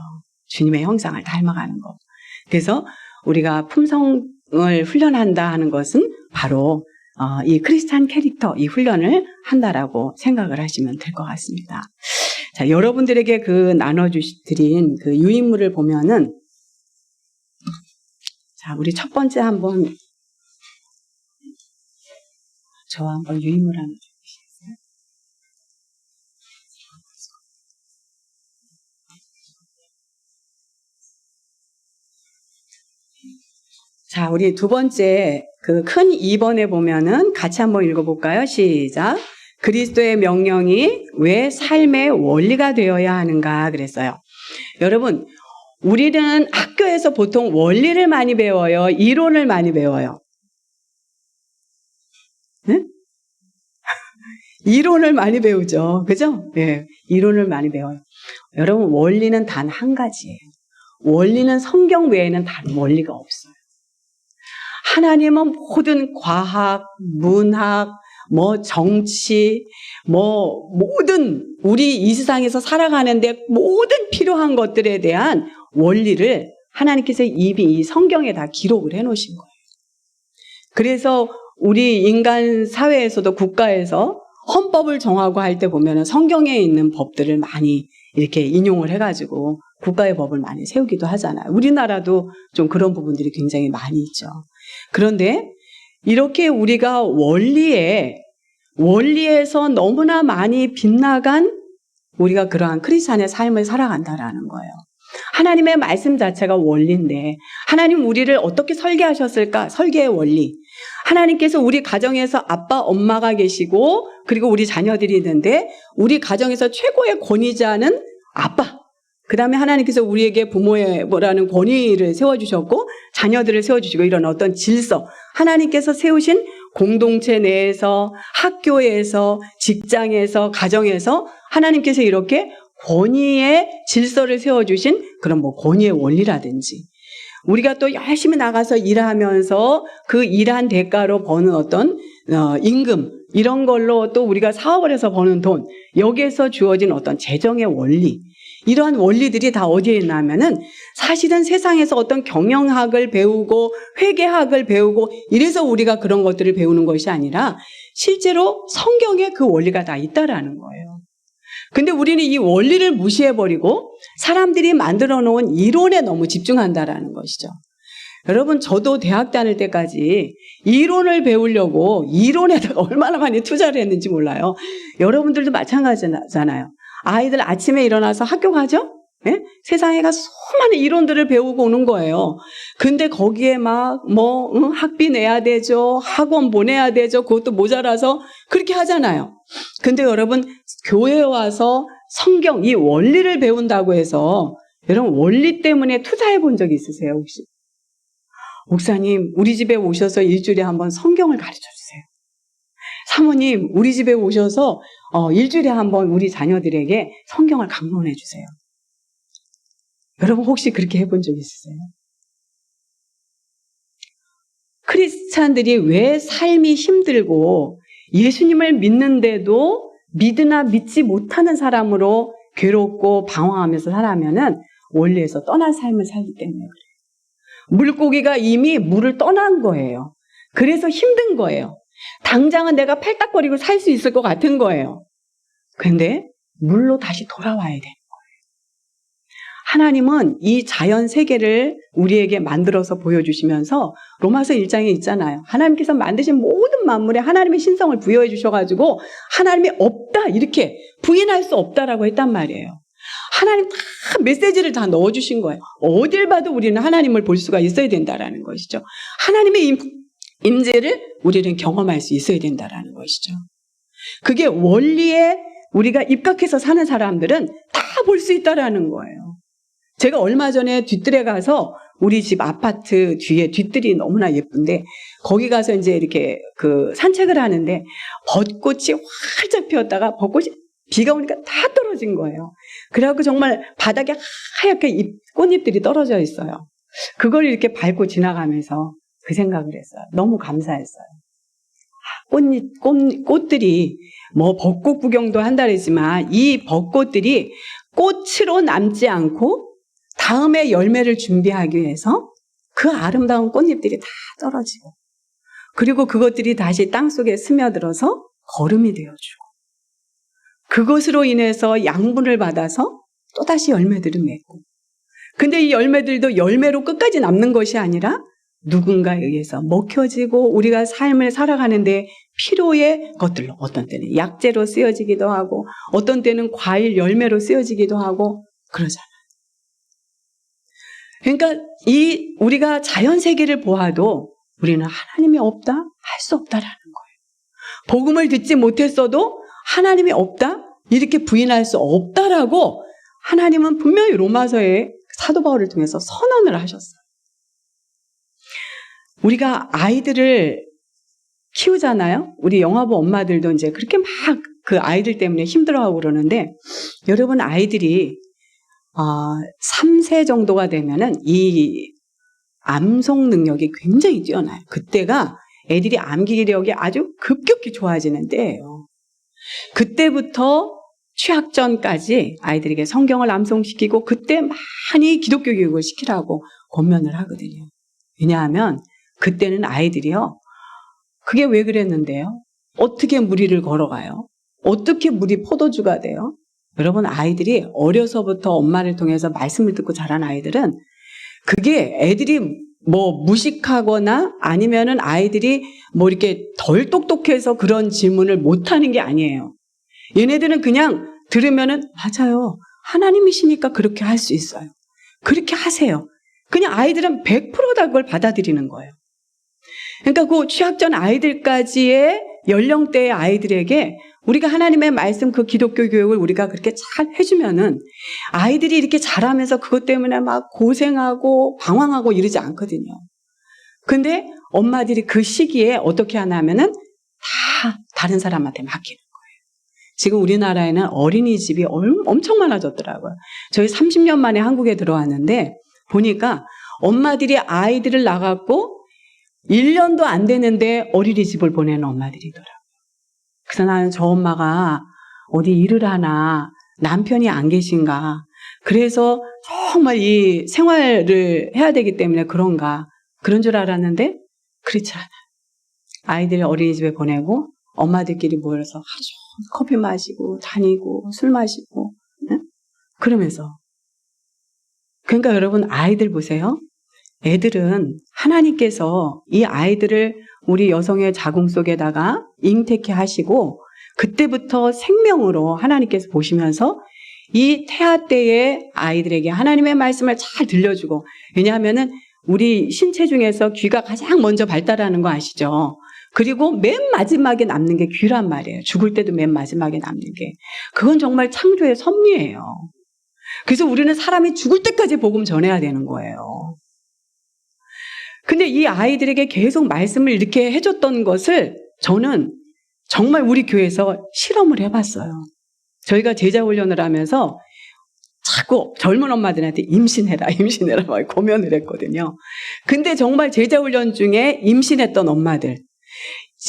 주님의 형상을 닮아가는 거. 그래서 우리가 품성을 훈련한다 하는 것은 바로 이 크리스찬 캐릭터, 이 훈련을 한다라고 생각을 하시면 될 것 같습니다. 자, 여러분들에게 나눠드린 그 유인물을 보면은, 자, 우리 첫 번째 한번, 저 한번 유인물 하나 주시겠어요? 자, 우리 두 번째 그 큰 2번에 보면은 같이 한번 읽어볼까요? 시작. 그리스도의 명령이 왜 삶의 원리가 되어야 하는가 그랬어요. 여러분, 우리는 학교에서 보통 원리를 많이 배워요? 이론을 많이 배워요? 네? 이론을 많이 배우죠. 그죠? 예, 이론을 많이 배워요. 여러분, 원리는 단 한 가지예요. 원리는 성경 외에는 다른 원리가 없어요. 하나님은 모든 과학, 문학, 정치, 모든 우리 이 세상에서 살아가는데 모든 필요한 것들에 대한 원리를 하나님께서 이미 이 성경에 다 기록을 해놓으신 거예요. 그래서 우리 인간 사회에서도 국가에서 헌법을 정하고 할 때 보면 성경에 있는 법들을 많이 이렇게 인용을 해가지고 국가의 법을 많이 세우기도 하잖아요. 우리나라도 좀 그런 부분들이 굉장히 많이 있죠. 그런데 이렇게 우리가 원리에서 너무나 많이 빗나간 우리가 그러한 크리스찬의 삶을 살아간다라는 거예요. 하나님의 말씀 자체가 원리인데, 하나님 우리를 어떻게 설계하셨을까? 설계의 원리. 하나님께서 우리 가정에서 아빠, 엄마가 계시고, 그리고 우리 자녀들이 있는데, 우리 가정에서 최고의 권위자는 아빠. 그 다음에 하나님께서 우리에게 부모의 권위를 세워주셨고, 자녀들을 세워주시고, 이런 어떤 질서. 하나님께서 세우신 공동체 내에서, 학교에서, 직장에서, 가정에서 하나님께서 이렇게 권위의 질서를 세워주신 그런 권위의 원리라든지, 우리가 또 열심히 나가서 일하면서 그 일한 대가로 버는 어떤 임금, 이런 걸로 또 우리가 사업을 해서 버는 돈, 여기에서 주어진 어떤 재정의 원리, 이러한 원리들이 다 어디에 있냐면은 사실은 세상에서 어떤 경영학을 배우고 회계학을 배우고 이래서 우리가 그런 것들을 배우는 것이 아니라 실제로 성경에 그 원리가 다 있다라는 거예요. 근데 우리는 이 원리를 무시해버리고 사람들이 만들어 놓은 이론에 너무 집중한다라는 것이죠. 여러분, 저도 대학 다닐 때까지 이론을 배우려고 이론에 얼마나 많이 투자를 했는지 몰라요. 여러분들도 마찬가지잖아요. 아이들 아침에 일어나서 학교 가죠? 예? 세상에 가서 수많은 이론들을 배우고 오는 거예요. 근데 거기에 막 학비 내야 되죠. 학원 보내야 되죠. 그것도 모자라서 그렇게 하잖아요. 근데 여러분, 교회에 와서 성경, 이 원리를 배운다고 해서 여러분 원리 때문에 투자해 본 적 있으세요, 혹시? 목사님, 우리 집에 오셔서 일주일에 한번 성경을 가르쳐 주세요. 사모님, 우리 집에 오셔서 일주일에 한번 우리 자녀들에게 성경을 강론해 주세요. 여러분 혹시 그렇게 해본 적 있으세요? 크리스찬들이 왜 삶이 힘들고 예수님을 믿는데도 믿으나 믿지 못하는 사람으로 괴롭고 방황하면서 살아가면은 원리에서 떠난 삶을 살기 때문에 그래요. 물고기가 이미 물을 떠난 거예요. 그래서 힘든 거예요. 당장은 내가 팔딱거리고 살 수 있을 것 같은 거예요. 근데 물로 다시 돌아와야 돼요. 하나님은 이 자연 세계를 우리에게 만들어서 보여주시면서 로마서 1장에 있잖아요. 하나님께서 만드신 모든 만물에 하나님의 신성을 부여해 주셔가지고 하나님이 없다 이렇게 부인할 수 없다라고 했단 말이에요. 하나님 다 메시지를 다 넣어주신 거예요. 어딜 봐도 우리는 하나님을 볼 수가 있어야 된다라는 것이죠. 하나님의 임재를 우리는 경험할 수 있어야 된다라는 것이죠. 그게 원리에 우리가 입각해서 사는 사람들은 다 볼 수 있다라는 거예요. 제가 얼마 전에 뒤뜰에 가서 우리 집 아파트 뒤에 뒤뜰이 너무나 예쁜데 거기 가서 이제 이렇게 산책을 하는데 벚꽃이 활짝 피었다가 벚꽃이 비가 오니까 다 떨어진 거예요. 그래갖고 정말 바닥에 하얗게 꽃잎들이 떨어져 있어요. 그걸 이렇게 밟고 지나가면서 그 생각을 했어요. 너무 감사했어요. 꽃들이 벚꽃 구경도 한다 그랬지만 이 벚꽃들이 꽃으로 남지 않고 다음에 열매를 준비하기 위해서 그 아름다운 꽃잎들이 다 떨어지고 그리고 그것들이 다시 땅속에 스며들어서 거름이 되어주고 그것으로 인해서 양분을 받아서 또다시 열매들을 맺고 근데 이 열매들도 열매로 끝까지 남는 것이 아니라 누군가에 의해서 먹혀지고 우리가 삶을 살아가는데 필요의 것들로 어떤 때는 약재로 쓰여지기도 하고 어떤 때는 과일 열매로 쓰여지기도 하고 그러잖아요. 그러니까 우리가 자연 세계를 보아도 우리는 하나님이 없다? 할 수 없다라는 거예요. 복음을 듣지 못했어도 하나님이 없다? 이렇게 부인할 수 없다라고 하나님은 분명히 로마서에 사도 바울을 통해서 선언을 하셨어요. 우리가 아이들을 키우잖아요. 우리 영화부 엄마들도 이제 그렇게 막 그 아이들 때문에 힘들어하고 그러는데 여러분 아이들이 3세 정도가 되면은 이 암송 능력이 굉장히 뛰어나요. 그때가 애들이 암기력이 아주 급격히 좋아지는 때예요. 그때부터 취학전까지 아이들에게 성경을 암송시키고 그때 많이 기독교 교육을 시키라고 권면을 하거든요. 왜냐하면 그때는 아이들이요. 그게 왜 그랬는데요? 어떻게 무리를 걸어가요? 어떻게 물이 포도주가 돼요? 여러분 아이들이 어려서부터 엄마를 통해서 말씀을 듣고 자란 아이들은 그게 애들이 무식하거나 아니면은 아이들이 이렇게 덜 똑똑해서 그런 질문을 못하는 게 아니에요. 얘네들은 그냥 들으면은 맞아요. 하나님이시니까 그렇게 할 수 있어요. 그렇게 하세요. 그냥 아이들은 100%다 그걸 받아들이는 거예요. 그러니까 그 취학전 아이들까지의 연령대의 아이들에게 우리가 하나님의 말씀 그 기독교 교육을 우리가 그렇게 잘 해주면은 아이들이 이렇게 자라면서 그것 때문에 막 고생하고 방황하고 이러지 않거든요. 근데 엄마들이 그 시기에 어떻게 하냐면은 다 다른 사람한테 맡기는 거예요. 지금 우리나라에는 어린이집이 엄청 많아졌더라고요. 저희 30년 만에 한국에 들어왔는데 보니까 엄마들이 아이들을 낳았고 1년도 안 되는데 어린이집을 보내는 엄마들이더라고요. 그래서 나는 저 엄마가 어디 일을 하나 남편이 안 계신가 그래서 정말 이 생활을 해야 되기 때문에 그런가 그런 줄 알았는데 그렇지 않아요. 아이들 어린이집에 보내고 엄마들끼리 모여서 하루 종일 커피 마시고 다니고 술 마시고 네? 그러면서 그러니까 여러분 아이들 보세요. 애들은 하나님께서 이 아이들을 우리 여성의 자궁 속에다가 잉태케 하시고 그때부터 생명으로 하나님께서 보시면서 이 태아 때에 아이들에게 하나님의 말씀을 잘 들려주고, 왜냐하면은 우리 신체 중에서 귀가 가장 먼저 발달하는 거 아시죠? 그리고 맨 마지막에 남는 게 귀란 말이에요. 죽을 때도 맨 마지막에 남는 게. 그건 정말 창조의 섭리예요. 그래서 우리는 사람이 죽을 때까지 복음 전해야 되는 거예요. 근데 이 아이들에게 계속 말씀을 이렇게 해줬던 것을 저는 정말 우리 교회에서 실험을 해봤어요. 저희가 제자 훈련을 하면서 자꾸 젊은 엄마들한테 임신해라 막 고면을 했거든요. 근데 정말 제자 훈련 중에 임신했던 엄마들,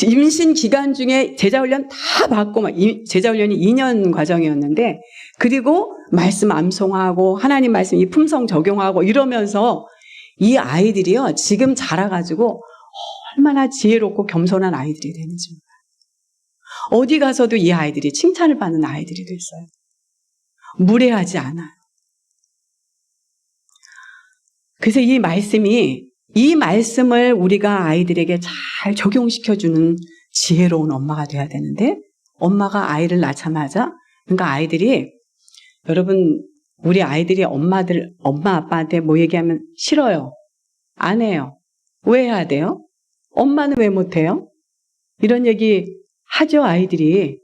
임신 기간 중에 제자 훈련 다 받고, 제자 훈련이 2년 과정이었는데, 그리고 말씀 암송하고 하나님 말씀 이 품성 적용하고 이러면서 이 아이들이요 지금 자라가지고 얼마나 지혜롭고 겸손한 아이들이 되는지 몰라요. 어디 가서도 이 아이들이 칭찬을 받는 아이들이 됐어요. 무례하지 않아요. 그래서 이 말씀을 우리가 아이들에게 잘 적용시켜주는 지혜로운 엄마가 돼야 되는데, 엄마가 아이를 낳자마자, 그러니까 아이들이, 여러분, 우리 아이들이 엄마 아빠한테 뭐 얘기하면 싫어요. 안 해요. 왜 해야 돼요? 엄마는 왜 못해요? 이런 얘기 하죠, 아이들이.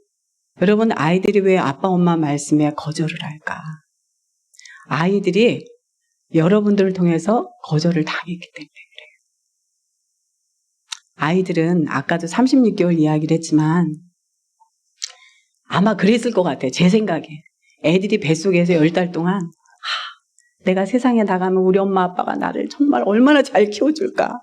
여러분, 아이들이 왜 아빠, 엄마 말씀에 거절을 할까? 아이들이 여러분들을 통해서 거절을 당했기 때문에 그래요. 아이들은 아까도 36개월 이야기를 했지만 아마 그랬을 것 같아요. 제 생각에. 애들이 뱃속에서 10달 동안 내가 세상에 나가면 우리 엄마 아빠가 나를 정말 얼마나 잘 키워줄까.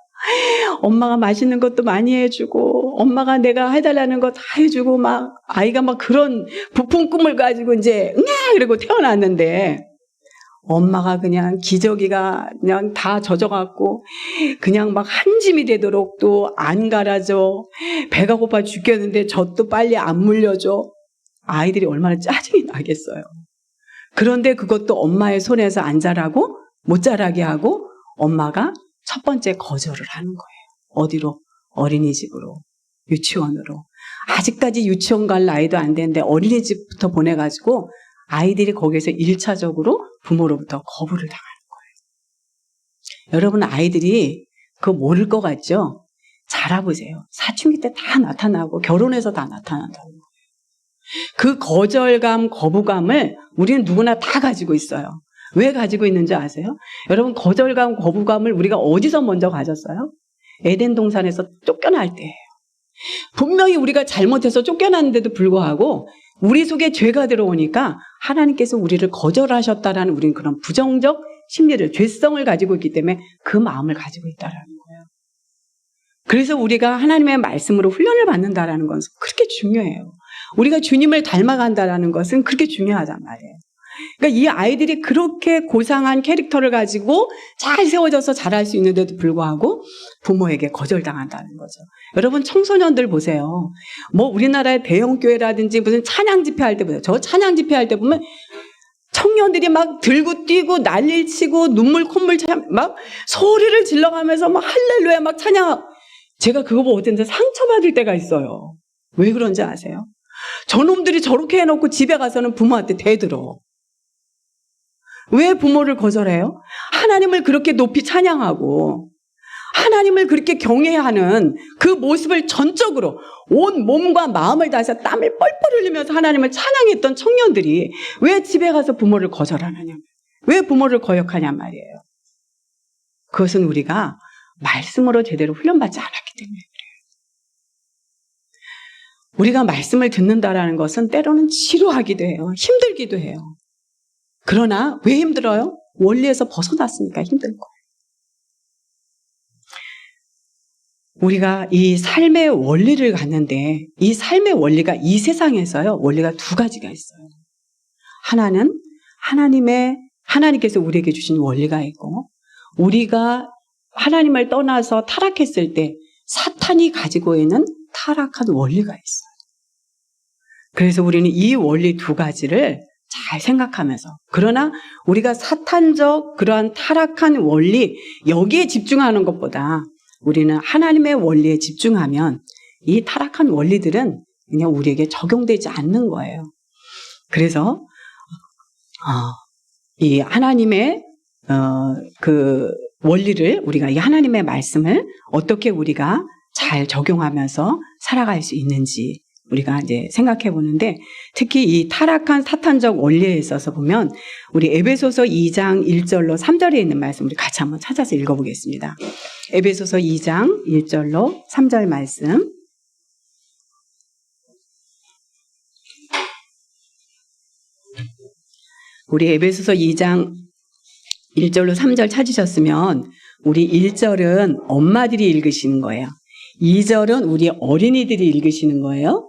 엄마가 맛있는 것도 많이 해주고 엄마가 내가 해달라는 거 다 해주고 막 아이가 막 그런 부푼 꿈을 가지고 이제 응애 이러고 태어났는데 엄마가 그냥 기저귀가 그냥 다 젖어갖고 그냥 막 한 짐이 되도록 또 안 갈아줘. 배가 고파 죽겠는데 젖도 빨리 안 물려줘. 아이들이 얼마나 짜증이 나겠어요. 그런데 그것도 엄마의 손에서 안 자라고 못 자라게 하고 엄마가 첫 번째 거절을 하는 거예요. 어디로? 어린이집으로, 유치원으로. 아직까지 유치원 갈 나이도 안 되는데 어린이집부터 보내가지고 아이들이 거기에서 1차적으로 부모로부터 거부를 당하는 거예요. 여러분, 아이들이 그거 모를 것 같죠? 잘 알아보세요. 사춘기 때 다 나타나고 결혼해서 다 나타난다는 거예요. 그 거절감, 거부감을 우리는 누구나 다 가지고 있어요. 왜 가지고 있는지 아세요? 여러분, 거절감, 거부감을 우리가 어디서 먼저 가졌어요? 에덴 동산에서 쫓겨날 때예요. 분명히 우리가 잘못해서 쫓겨났는데도 불구하고 우리 속에 죄가 들어오니까 하나님께서 우리를 거절하셨다라는 우리는 그런 부정적 심리를, 죄성을 가지고 있기 때문에 그 마음을 가지고 있다라는 거예요. 그래서 우리가 하나님의 말씀으로 훈련을 받는다라는 것은 그렇게 중요해요. 우리가 주님을 닮아간다라는 것은 그렇게 중요하단 말이에요. 그러니까 이 아이들이 그렇게 고상한 캐릭터를 가지고 잘 세워져서 자랄 수 있는데도 불구하고 부모에게 거절당한다는 거죠. 여러분, 청소년들 보세요. 뭐 우리나라의 대형교회라든지 무슨 찬양 집회할 때 보세요. 저 찬양 집회할 때 보면 청년들이 막 들고 뛰고 난리를 치고 눈물 콧물 막 소리를 질러가면서 막 할렐루야 막 찬양. 제가 그거 보고 어쩐지 상처받을 때가 있어요. 왜 그런지 아세요? 저놈들이 저렇게 해놓고 집에 가서는 부모한테 대들어. 왜 부모를 거절해요? 하나님을 그렇게 높이 찬양하고 하나님을 그렇게 경외하는 그 모습을 전적으로 온 몸과 마음을 다해서 땀을 뻘뻘 흘리면서 하나님을 찬양했던 청년들이 왜 집에 가서 부모를 거절하느냐, 왜 부모를 거역하냐 말이에요. 그것은 우리가 말씀으로 제대로 훈련받지 않았기 때문에 그래요. 우리가 말씀을 듣는다라는 것은 때로는 지루하기도 해요. 힘들기도 해요. 그러나 왜 힘들어요? 원리에서 벗어났으니까 힘든 거예요. 우리가 이 삶의 원리를 갖는데 이 삶의 원리가 이 세상에서요, 원리가 두 가지가 있어요. 하나는 하나님께서 우리에게 주신 원리가 있고, 우리가 하나님을 떠나서 타락했을 때 사탄이 가지고 있는 타락한 원리가 있어요. 그래서 우리는 이 원리 두 가지를 잘 생각하면서, 그러나 우리가 사탄적 그러한 타락한 원리, 여기에 집중하는 것보다 우리는 하나님의 원리에 집중하면 이 타락한 원리들은 그냥 우리에게 적용되지 않는 거예요. 그래서 이 하나님의 그 원리를 우리가 이 하나님의 말씀을 어떻게 우리가 잘 적용하면서 살아갈 수 있는지 우리가 이제 생각해 보는데, 특히 이 타락한 사탄적 원리에 있어서 보면 우리 에베소서 2장 1절로 3절에 있는 말씀 우리 같이 한번 찾아서 읽어보겠습니다. 에베소서 2장 1절로 3절 말씀. 우리 에베소서 2장 1절로 3절 찾으셨으면 우리 1절은 엄마들이 읽으시는 거예요. 2절은 우리 어린이들이 읽으시는 거예요.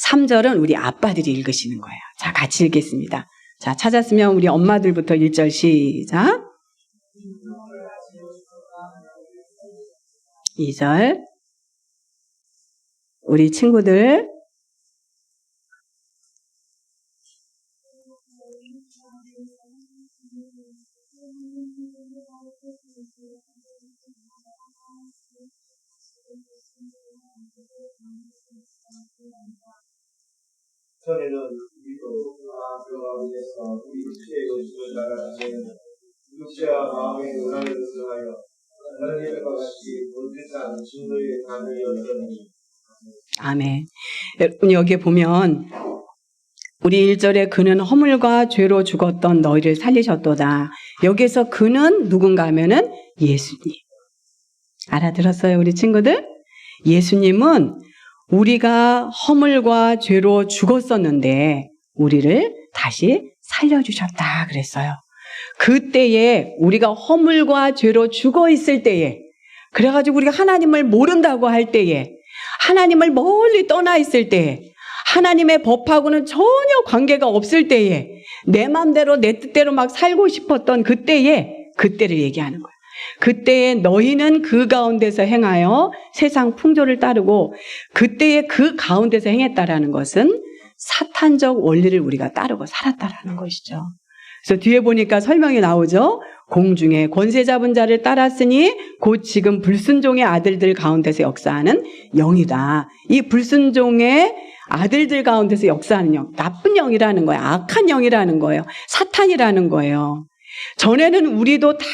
3절은 우리 아빠들이 읽으시는 거예요. 자, 같이 읽겠습니다. 자, 찾았으면 우리 엄마들부터 1절 시작. 2절. 우리 친구들. 전에는 우리도 하나님과 위해서 우리 육체의 욕심을 따라 육체와 마음의 원하는 것을 하여 다른 일과 같이 본질상 진노의 자녀였더니. 아멘. 여러분 여기에 보면 우리 1절에 그는 허물과 죄로 죽었던 너희를 살리셨도다. 여기에서 그는 누군가 하면은 예수님. 알아들었어요, 우리 친구들? 예수님은 우리가 허물과 죄로 죽었었는데 우리를 다시 살려주셨다 그랬어요. 그때에 우리가 허물과 죄로 죽어 있을 때에, 그래가지고 우리가 하나님을 모른다고 할 때에, 하나님을 멀리 떠나 있을 때에, 하나님의 법하고는 전혀 관계가 없을 때에, 내 맘대로 내 뜻대로 막 살고 싶었던 그때에, 그때를 얘기하는 거예요. 그때에 너희는 그 가운데서 행하여 세상 풍조를 따르고, 그때에 그 가운데서 행했다라는 것은 사탄적 원리를 우리가 따르고 살았다라는 것이죠. 그래서 뒤에 보니까 설명이 나오죠. 공중에 권세 잡은 자를 따랐으니 곧 지금 불순종의 아들들 가운데서 역사하는 영이다. 이 불순종의 아들들 가운데서 역사하는 영, 나쁜 영이라는 거예요. 악한 영이라는 거예요. 사탄이라는 거예요. 전에는 우리도 다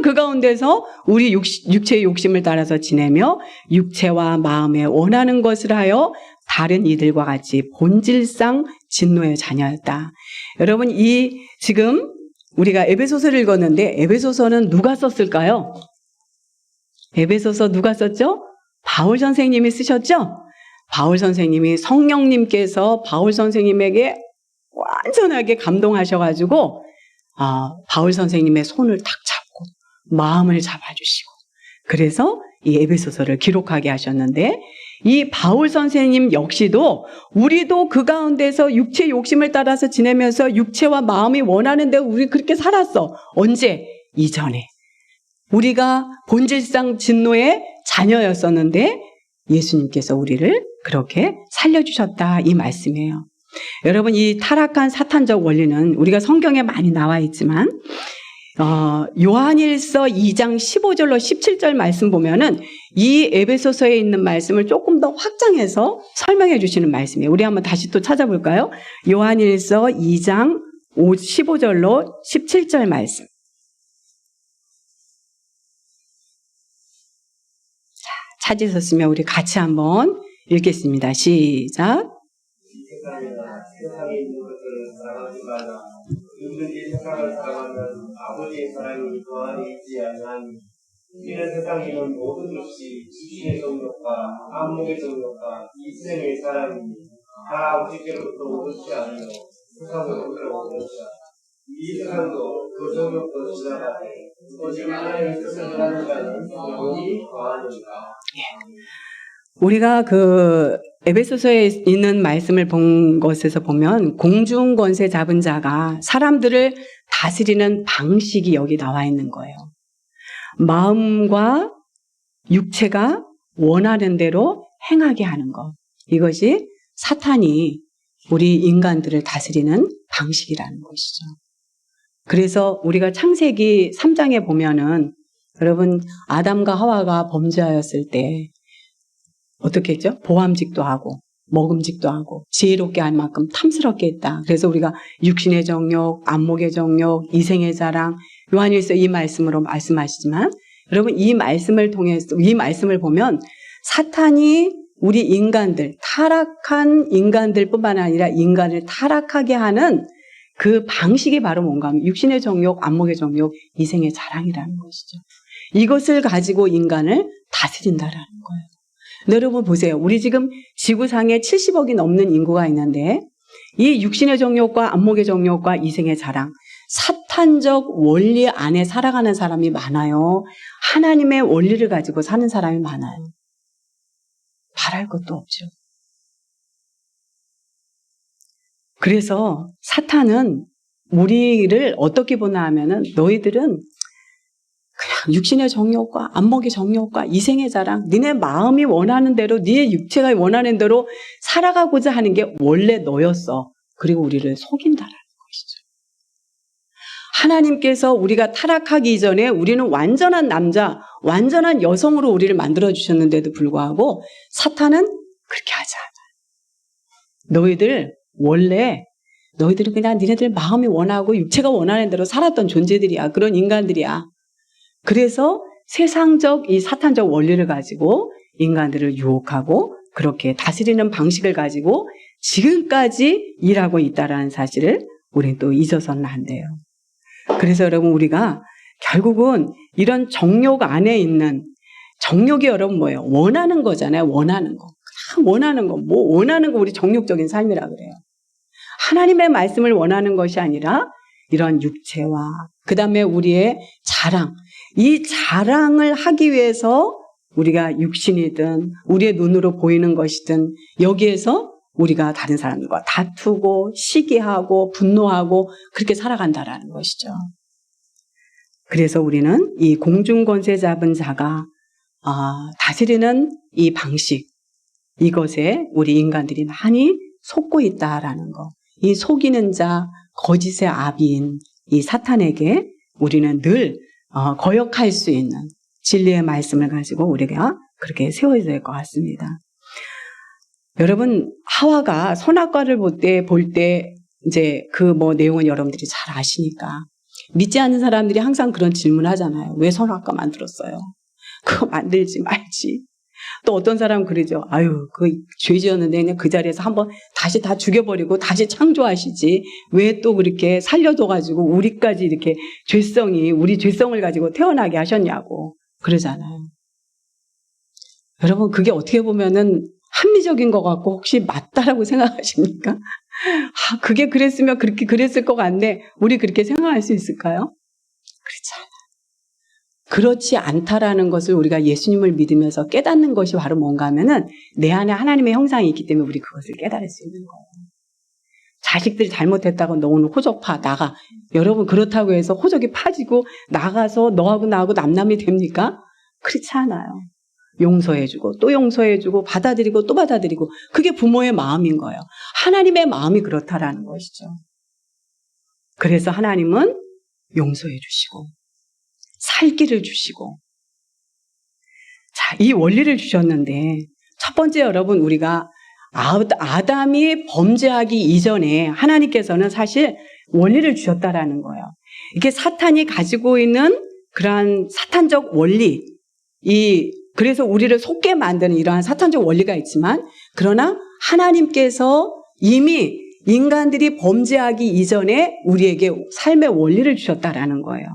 그 가운데서 우리 육체의 욕심을 따라서 지내며 육체와 마음에 원하는 것을 하여 다른 이들과 같이 본질상 진노의 자녀였다. 여러분, 이 지금 우리가 에베소서를 읽었는데 에베소서는 누가 썼을까요? 에베소서 누가 썼죠? 바울 선생님이 쓰셨죠? 바울 선생님이 성령님께서 바울 선생님에게 완전하게 감동하셔가지고 바울 선생님의 손을 탁 잡고 마음을 잡아주시고, 그래서 이 에베소서를 기록하게 하셨는데, 이 바울 선생님 역시도 우리도 그 가운데서 육체의 욕심을 따라서 지내면서 육체와 마음이 원하는 대로 우리 그렇게 살았어. 언제? 이전에. 우리가 본질상 진노의 자녀였었는데 예수님께서 우리를 그렇게 살려주셨다, 이 말씀이에요. 여러분, 이 타락한 사탄적 원리는 우리가 성경에 많이 나와 있지만 요한일서 2장 15절로 17절 말씀 보면은 이 에베소서에 있는 말씀을 조금 더 확장해서 설명해 주시는 말씀이에요. 우리 한번 다시 또 찾아볼까요? 요한일서 2장 15절로 17절 말씀. 찾으셨으면 우리 같이 한번 읽겠습니다. 시작. 세상에 있는 것들을 사랑하지 말라. 그들이 세상을 사랑하면 아버지의 사랑이 그 안에 있지 아니하니. 이는 세상에 있는 모든 것이 지식의 정욕과 안목의 정욕과 이생의 사랑이 다 아버지께로부터 오지 않으며 세상으로부터 오는 것이다. 이 세상도 그 정욕도 지나가되 오직 하나님의 뜻을 하는 자는 영원히 거하느니라. 우리가 그 에베소서에 있는 말씀을 본 것에서 보면 공중 권세 잡은 자가 사람들을 다스리는 방식이 여기 나와 있는 거예요. 마음과 육체가 원하는 대로 행하게 하는 것. 이것이 사탄이 우리 인간들을 다스리는 방식이라는 것이죠. 그래서 우리가 창세기 3장에 보면은 여러분, 아담과 하와가 범죄하였을 때 어떻게 했죠? 보암직도 하고 먹음직도 하고 지혜롭게 할 만큼 탐스럽게 했다. 그래서 우리가 육신의 정욕, 안목의 정욕, 이생의 자랑, 요한일서 이 말씀으로 말씀하시지만 여러분 이 말씀을 통해서 이 말씀을 보면 사탄이 우리 인간들, 타락한 인간들뿐만 아니라 인간을 타락하게 하는 그 방식이 바로 뭔가 하면 육신의 정욕, 안목의 정욕, 이생의 자랑이라는 것이죠. 이것을 가지고 인간을 다스린다라는 거예요. 여러분 보세요. 우리 지금 지구상에 70억이 넘는 인구가 있는데 이 육신의 정욕과 안목의 정욕과 이생의 자랑, 사탄적 원리 안에 살아가는 사람이 많아요. 하나님의 원리를 가지고 사는 사람이 많아요. 바랄 것도 없죠. 그래서 사탄은 우리를 어떻게 보나 하면은 너희들은 그냥 육신의 정욕과 안목의 정욕과 이생의 자랑, 니네 마음이 원하는 대로, 니네 육체가 원하는 대로 살아가고자 하는 게 원래 너였어. 그리고 우리를 속인다라는 것이죠. 하나님께서 우리가 타락하기 이전에 우리는 완전한 남자, 완전한 여성으로 우리를 만들어주셨는데도 불구하고 사탄은 그렇게 하지 않아요. 너희들은 그냥 니네들 마음이 원하고 육체가 원하는 대로 살았던 존재들이야. 그런 인간들이야. 그래서 세상적 이 사탄적 원리를 가지고 인간들을 유혹하고 그렇게 다스리는 방식을 가지고 지금까지 일하고 있다라는 사실을 우리는 또 잊어서는 안 돼요. 그래서 여러분 우리가 결국은 이런 정욕 안에 있는 정욕이 여러분 뭐예요? 원하는 거잖아요. 원하는 거. 그냥 원하는 거. 뭐 원하는 거 우리 정욕적인 삶이라 그래요. 하나님의 말씀을 원하는 것이 아니라 이런 육체와 그 다음에 우리의 자랑, 이 자랑을 하기 위해서 우리가 육신이든 우리의 눈으로 보이는 것이든 여기에서 우리가 다른 사람들과 다투고 시기하고 분노하고 그렇게 살아간다라는 것이죠. 그래서 우리는 이 공중권세 잡은 자가 다스리는 이 방식, 이것에 우리 인간들이 많이 속고 있다라는 거. 이 속이는 자, 거짓의 아비인 이 사탄에게 우리는 늘 거역할 수 있는 진리의 말씀을 가지고 우리가 그렇게 세워야 될 것 같습니다. 여러분 하와가 선악과를 볼 때 이제 그 내용은 여러분들이 잘 아시니까 믿지 않는 사람들이 항상 그런 질문을 하잖아요. 왜 선악과 만들었어요? 그거 만들지 말지. 또 어떤 사람은 그러죠. 아유, 그 죄 지었는데 그냥 그 자리에서 한번 다시 다 죽여버리고 다시 창조하시지. 왜 또 그렇게 살려둬가지고 우리까지 이렇게 우리 죄성을 가지고 태어나게 하셨냐고 그러잖아요. 여러분 그게 어떻게 보면은 합리적인 것 같고 혹시 맞다라고 생각하십니까? 그게 그랬으면 그렇게 그랬을 것 같네. 우리 그렇게 생각할 수 있을까요? 그렇지 않아요. 그렇지 않다라는 것을 우리가 예수님을 믿으면서 깨닫는 것이 바로 뭔가 하면은 내 안에 하나님의 형상이 있기 때문에 우리 그것을 깨달을 수 있는 거예요. 자식들이 잘못했다고 너 오늘 호적 파 나가. 여러분 그렇다고 해서 호적이 파지고 나가서 너하고 나하고 남남이 됩니까? 그렇지 않아요. 용서해주고 또 용서해주고 받아들이고 또 받아들이고 그게 부모의 마음인 거예요. 하나님의 마음이 그렇다라는 것이죠. 그래서 하나님은 용서해 주시고 살 길을 주시고 자, 이 원리를 주셨는데 첫 번째 여러분 우리가 아담이 범죄하기 이전에 하나님께서는 사실 원리를 주셨다라는 거예요. 이게 사탄이 가지고 있는 그러한 사탄적 원리 그래서 우리를 속게 만드는 이러한 사탄적 원리가 있지만 그러나 하나님께서 이미 인간들이 범죄하기 이전에 우리에게 삶의 원리를 주셨다라는 거예요.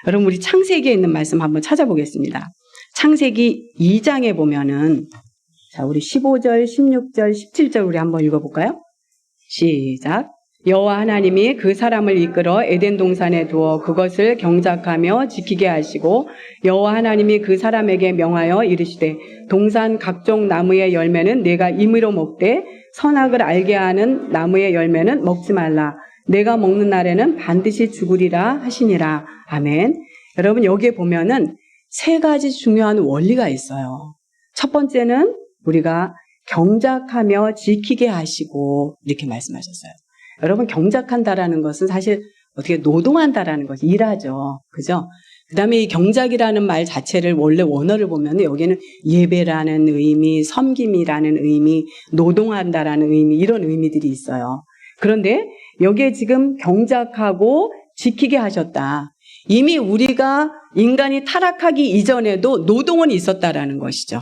여러분 우리 창세기에 있는 말씀 한번 찾아보겠습니다. 창세기 2장에 보면은 자 우리 15절, 16절, 17절 우리 한번 읽어볼까요? 시작. 여호와 하나님이 그 사람을 이끌어 에덴 동산에 두어 그것을 경작하며 지키게 하시고 여호와 하나님이 그 사람에게 명하여 이르시되 동산 각종 나무의 열매는 내가 임의로 먹되 선악을 알게 하는 나무의 열매는 먹지 말라. 내가 먹는 날에는 반드시 죽으리라 하시니라. 아멘. 여러분 여기에 보면은 세 가지 중요한 원리가 있어요. 첫 번째는 우리가 경작하며 지키게 하시고 이렇게 말씀하셨어요. 여러분 경작한다라는 것은 사실 어떻게 노동한다라는 것이 일하죠. 그죠? 그 다음에 이 경작이라는 말 자체를 원래 원어를 보면 여기는 예배라는 의미, 섬김이라는 의미, 노동한다라는 의미, 이런 의미들이 있어요. 그런데 여기에 지금 경작하고 지키게 하셨다. 이미 우리가 인간이 타락하기 이전에도 노동은 있었다라는 것이죠.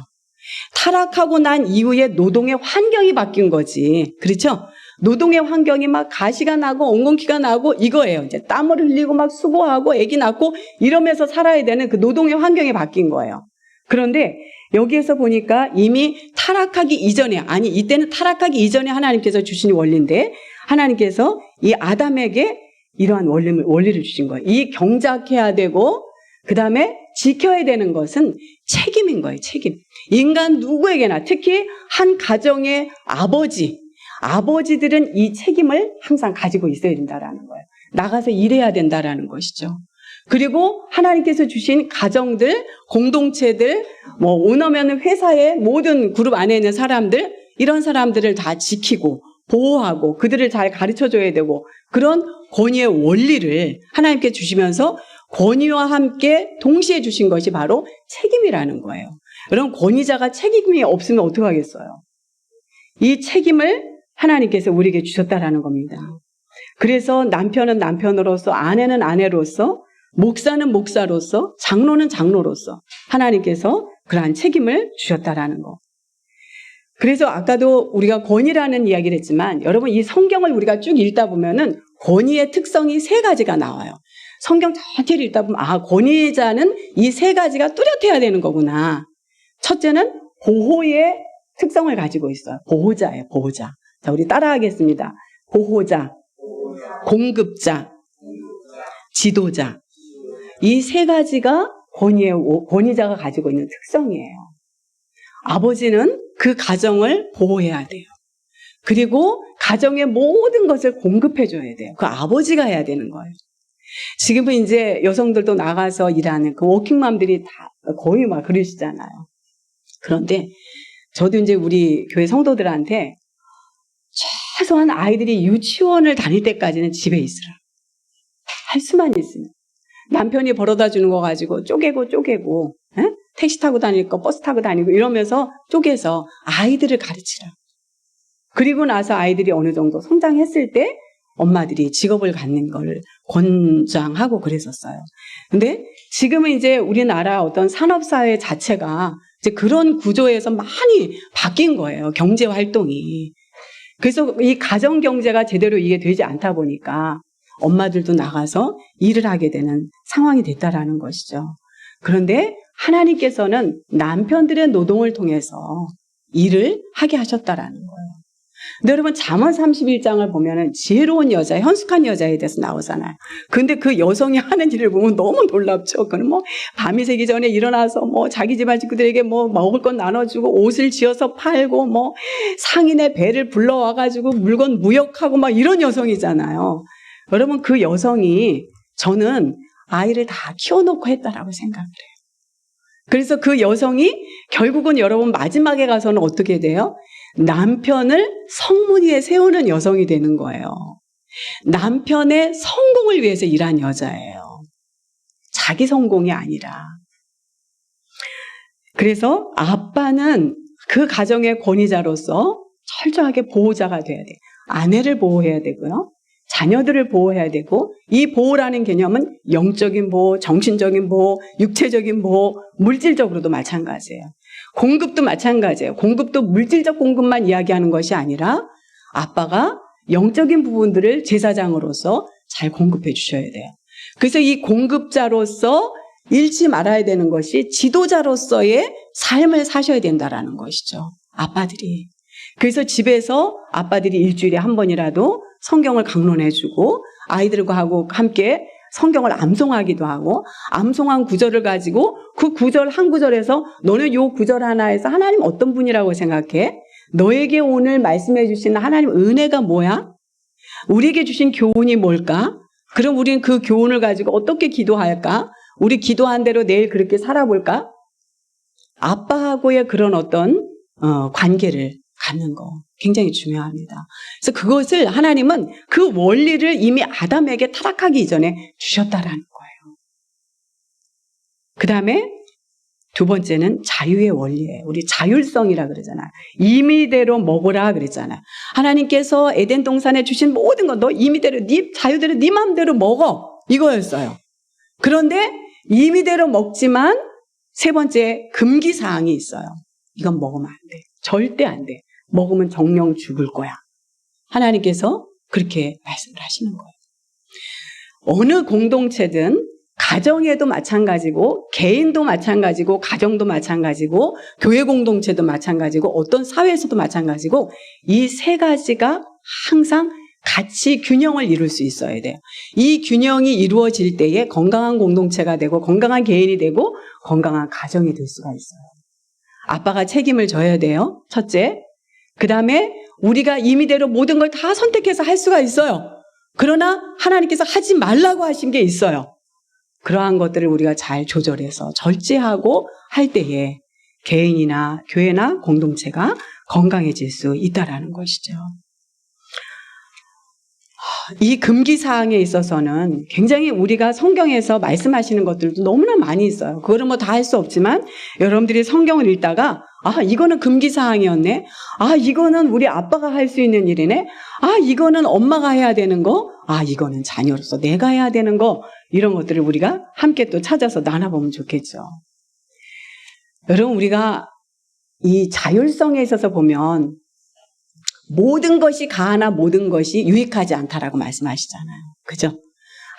타락하고 난 이후에 노동의 환경이 바뀐 거지. 그렇죠? 노동의 환경이 막 가시가 나고 엉겅퀴가 나고 이거예요. 이제 땀을 흘리고 막 수고하고 아기 낳고 이러면서 살아야 되는 그 노동의 환경이 바뀐 거예요. 그런데 여기에서 보니까 이미 타락하기 이전에, 아니 이때는 타락하기 이전에 하나님께서 주신 원리인데 하나님께서 이 아담에게 이러한 원리를 주신 거예요. 이 경작해야 되고 그 다음에 지켜야 되는 것은 책임인 거예요. 책임. 인간 누구에게나 특히 한 가정의 아버지들은 이 책임을 항상 가지고 있어야 된다라는 거예요. 나가서 일해야 된다라는 것이죠. 그리고 하나님께서 주신 가정들, 공동체들, 뭐 오너면 회사의 모든 그룹 안에 있는 사람들, 이런 사람들을 다 지키고 보호하고 그들을 잘 가르쳐줘야 되고 그런 권위의 원리를 하나님께 주시면서 권위와 함께 동시에 주신 것이 바로 책임이라는 거예요. 여러분, 권위자가 책임이 없으면 어떡하겠어요? 이 책임을 하나님께서 우리에게 주셨다라는 겁니다. 그래서 남편은 남편으로서, 아내는 아내로서, 목사는 목사로서, 장로는 장로로서 하나님께서 그러한 책임을 주셨다라는 거. 그래서 아까도 우리가 권위라는 이야기를 했지만 여러분 이 성경을 우리가 쭉 읽다 보면은 권위의 특성이 3가지가 나와요. 성경 전체를 읽다 보면 권위자는 이 3가지가 뚜렷해야 되는 거구나. 첫째는 보호의 특성을 가지고 있어요. 보호자예요. 보호자. 자, 우리 따라하겠습니다. 보호자, 공급자, 지도자. 이 3가지가 권위자가 가지고 있는 특성이에요. 아버지는 그 가정을 보호해야 돼요. 그리고 가정의 모든 것을 공급해줘야 돼요. 그 아버지가 해야 되는 거예요. 지금은 이제 여성들도 나가서 일하는 그 워킹맘들이 다 거의 막 그러시잖아요. 그런데 저도 이제 우리 교회 성도들한테 최소한 아이들이 유치원을 다닐 때까지는 집에 있으라. 할 수만 있으면. 남편이 벌어다 주는 거 가지고 쪼개고 에? 택시 타고 다닐 거 버스 타고 다니고 이러면서 쪼개서 아이들을 가르치라. 그리고 나서 아이들이 어느 정도 성장했을 때 엄마들이 직업을 갖는 걸 권장하고 그랬었어요. 근데 지금은 이제 우리나라 어떤 산업사회 자체가 이제 그런 구조에서 많이 바뀐 거예요. 경제 활동이. 그래서 이 가정 경제가 제대로 이게 되지 않다 보니까 엄마들도 나가서 일을 하게 되는 상황이 됐다라는 것이죠. 그런데 하나님께서는 남편들의 노동을 통해서 일을 하게 하셨다라는 거예요. 근데 여러분 잠언 31장을 보면은 지혜로운 여자, 현숙한 여자에 대해서 나오잖아요. 근데 그 여성이 하는 일을 보면 너무 놀랍죠. 그는 뭐 밤이 새기 전에 일어나서 뭐 자기 집안 식구들에게 뭐 먹을 건 나눠주고 옷을 지어서 팔고 뭐 상인의 배를 불러와가지고 물건 무역하고 막 이런 여성이잖아요. 여러분 그 여성이 저는 아이를 다 키워놓고 했다라고 생각을 해요. 그래서 그 여성이 결국은 여러분 마지막에 가서는 어떻게 돼요? 남편을 성문 위에 세우는 여성이 되는 거예요. 남편의 성공을 위해서 일한 여자예요. 자기 성공이 아니라. 그래서 아빠는 그 가정의 권위자로서 철저하게 보호자가 돼야 돼요. 아내를 보호해야 되고요. 자녀들을 보호해야 되고 이 보호라는 개념은 영적인 보호, 정신적인 보호, 육체적인 보호, 물질적으로도 마찬가지예요. 공급도 마찬가지예요. 공급도 물질적 공급만 이야기하는 것이 아니라 아빠가 영적인 부분들을 제사장으로서 잘 공급해 주셔야 돼요. 그래서 이 공급자로서 잃지 말아야 되는 것이 지도자로서의 삶을 사셔야 된다라는 것이죠. 아빠들이. 그래서 집에서 아빠들이 일주일에 한 번이라도 성경을 강론해주고 아이들과 하고 함께 성경을 암송하기도 하고 암송한 구절을 가지고 그 구절 한 구절에서 너는 요 구절 하나에서 하나님 어떤 분이라고 생각해? 너에게 오늘 말씀해 주시는 하나님 은혜가 뭐야? 우리에게 주신 교훈이 뭘까? 그럼 우리는 그 교훈을 가지고 어떻게 기도할까? 우리 기도한 대로 내일 그렇게 살아볼까? 아빠하고의 그런 어떤 관계를 갖는 거 굉장히 중요합니다. 그래서 그것을 하나님은 그 원리를 이미 아담에게 타락하기 이전에 주셨다라는 거예요. 그 다음에 두 번째는 자유의 원리예요. 우리 자율성이라 그러잖아요. 임의대로 먹으라 그랬잖아요. 하나님께서 에덴 동산에 주신 모든 것 너 임의대로 네 자유대로 네 마음대로 먹어 이거였어요. 그런데 임의대로 먹지만 세 번째 금기사항이 있어요. 이건 먹으면 안 돼. 절대 안 돼. 먹으면 정령 죽을 거야. 하나님께서 그렇게 말씀을 하시는 거예요. 어느 공동체든 가정에도 마찬가지고 개인도 마찬가지고 가정도 마찬가지고 교회 공동체도 마찬가지고 어떤 사회에서도 마찬가지고 이 세 가지가 항상 같이 균형을 이룰 수 있어야 돼요. 이 균형이 이루어질 때에 건강한 공동체가 되고 건강한 개인이 되고 건강한 가정이 될 수가 있어요. 아빠가 책임을 져야 돼요. 첫째. 그 다음에 우리가 임의대로 모든 걸 다 선택해서 할 수가 있어요. 그러나 하나님께서 하지 말라고 하신 게 있어요. 그러한 것들을 우리가 잘 조절해서 절제하고 할 때에 개인이나 교회나 공동체가 건강해질 수 있다라는 것이죠. 이 금기사항에 있어서는 굉장히 우리가 성경에서 말씀하시는 것들도 너무나 많이 있어요. 그거를 뭐 다 할 수 없지만 여러분들이 성경을 읽다가 아 이거는 금기사항이었네. 아 이거는 우리 아빠가 할 수 있는 일이네. 아 이거는 엄마가 해야 되는 거. 아 이거는 자녀로서 내가 해야 되는 거. 이런 것들을 우리가 함께 또 찾아서 나눠보면 좋겠죠. 여러분 우리가 이 자율성에 있어서 보면 모든 것이 가하나 모든 것이 유익하지 않다라고 말씀하시잖아요. 그죠?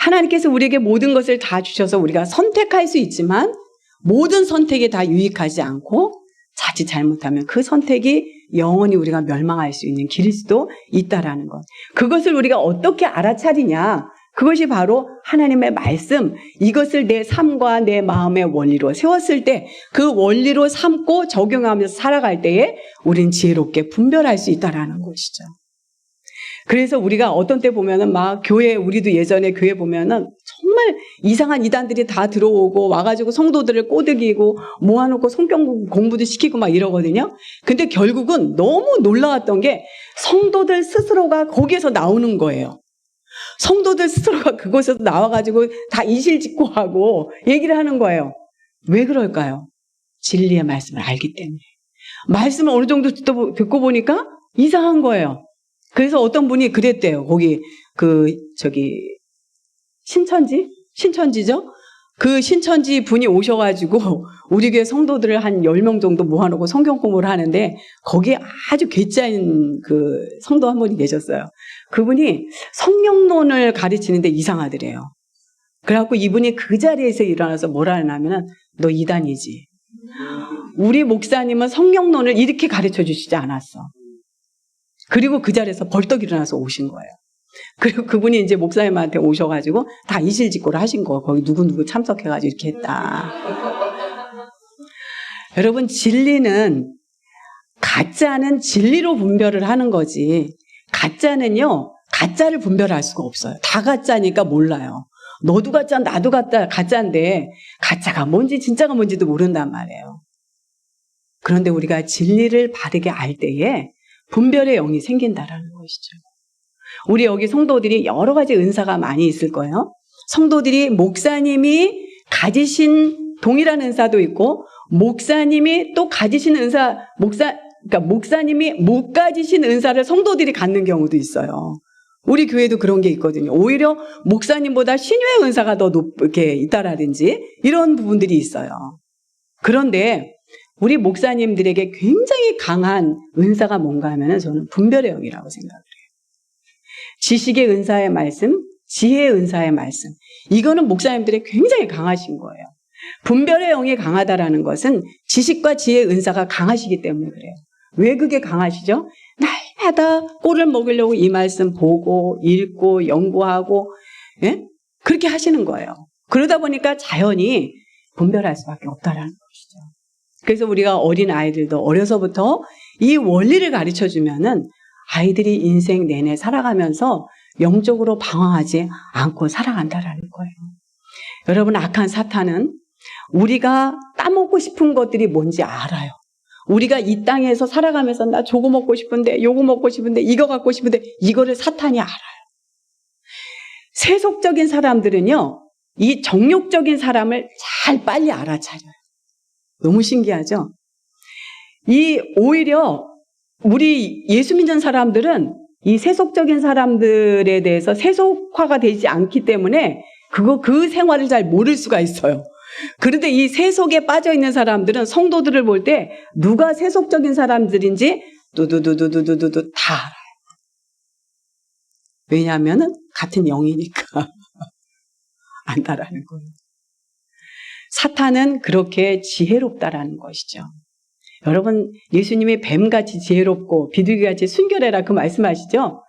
하나님께서 우리에게 모든 것을 다 주셔서 우리가 선택할 수 있지만 모든 선택이 다 유익하지 않고 자칫 잘못하면 그 선택이 영원히 우리가 멸망할 수 있는 길일 수도 있다라는 것. 그것을 우리가 어떻게 알아차리냐? 그것이 바로 하나님의 말씀, 이것을 내 삶과 내 마음의 원리로 세웠을 때 그 원리로 삼고 적용하면서 살아갈 때에 우린 지혜롭게 분별할 수 있다라는 것이죠. 그래서 우리가 어떤 때 보면은 막 교회, 우리도 예전에 교회 보면은 정말 이상한 이단들이 다 들어오고 와가지고 성도들을 꼬드기고 모아놓고 성경 공부도 시키고 막 이러거든요. 근데 결국은 너무 놀라웠던 게 성도들 스스로가 거기에서 나오는 거예요. 성도들 스스로가 그곳에서 나와가지고 다 이실직고 하고 얘기를 하는 거예요. 왜 그럴까요? 진리의 말씀을 알기 때문에. 말씀을 어느 정도 듣고 보니까 이상한 거예요. 그래서 어떤 분이 그랬대요. 거기 신천지죠? 그 신천지 분이 오셔가지고 우리 교회 성도들을 한 10명 정도 모아놓고 성경 공부를 하는데 거기에 아주 괴짜인 그 성도 한 분이 계셨어요. 그분이 성령론을 가르치는데 이상하더래요. 그래갖고 이분이 그 자리에서 일어나서 뭐라 하냐면은 너 이단이지. 우리 목사님은 성령론을 이렇게 가르쳐 주시지 않았어. 그리고 그 자리에서 벌떡 일어나서 오신 거예요. 그리고 그분이 이제 목사님한테 오셔가지고 다 이실직고를 하신 거. 거기 누구 참석해가지고 이렇게 했다. 여러분 진리는 가짜는 진리로 분별을 하는 거지. 가짜는요 가짜를 분별할 수가 없어요. 다 가짜니까 몰라요. 너도 가짜 나도 가짜인데 가짜가 뭔지 진짜가 뭔지도 모른단 말이에요. 그런데 우리가 진리를 바르게 알 때에 분별의 영이 생긴다라는 것이죠. 우리 여기 성도들이 여러 가지 은사가 많이 있을 거예요. 성도들이 목사님이 가지신 동일한 은사도 있고 목사님이 또 가지신 은사, 그러니까 목사님이 못 가지신 은사를 성도들이 갖는 경우도 있어요. 우리 교회도 그런 게 있거든요. 오히려 목사님보다 신유의 은사가 더 높게 있다라든지 이런 부분들이 있어요. 그런데 우리 목사님들에게 굉장히 강한 은사가 뭔가 하면은 저는 분별의 영이라고 생각을 해요. 지식의 은사의 말씀, 지혜의 은사의 말씀. 이거는 목사님들이 굉장히 강하신 거예요. 분별의 영이 강하다라는 것은 지식과 지혜의 은사가 강하시기 때문에 그래요. 왜 그게 강하시죠? 날마다 꼴을 먹으려고 이 말씀 보고 읽고 연구하고 예? 그렇게 하시는 거예요. 그러다 보니까 자연히 분별할 수밖에 없다라는 것이죠. 그래서 우리가 어린 아이들도 어려서부터 이 원리를 가르쳐주면은 아이들이 인생 내내 살아가면서 영적으로 방황하지 않고 살아간다라는 거예요. 여러분 악한 사탄은 우리가 따먹고 싶은 것들이 뭔지 알아요. 우리가 이 땅에서 살아가면서 나 저거 먹고 싶은데, 요거 먹고 싶은데, 이거 갖고 싶은데, 이거를 사탄이 알아요. 세속적인 사람들은요, 이 정욕적인 사람을 잘 빨리 알아차려요. 너무 신기하죠? 오히려 우리 예수 믿는 사람들은 이 세속적인 사람들에 대해서 세속화가 되지 않기 때문에 그 생활을 잘 모를 수가 있어요. 그런데 이 세속에 빠져 있는 사람들은 성도들을 볼 때 누가 세속적인 사람들인지 두두두두두두두 다 알아요. 왜냐하면 같은 영이니까 안다라는 거예요. 사탄은 그렇게 지혜롭다라는 것이죠. 여러분, 예수님이 뱀같이 지혜롭고 비둘기같이 순결해라 그 말씀하시죠?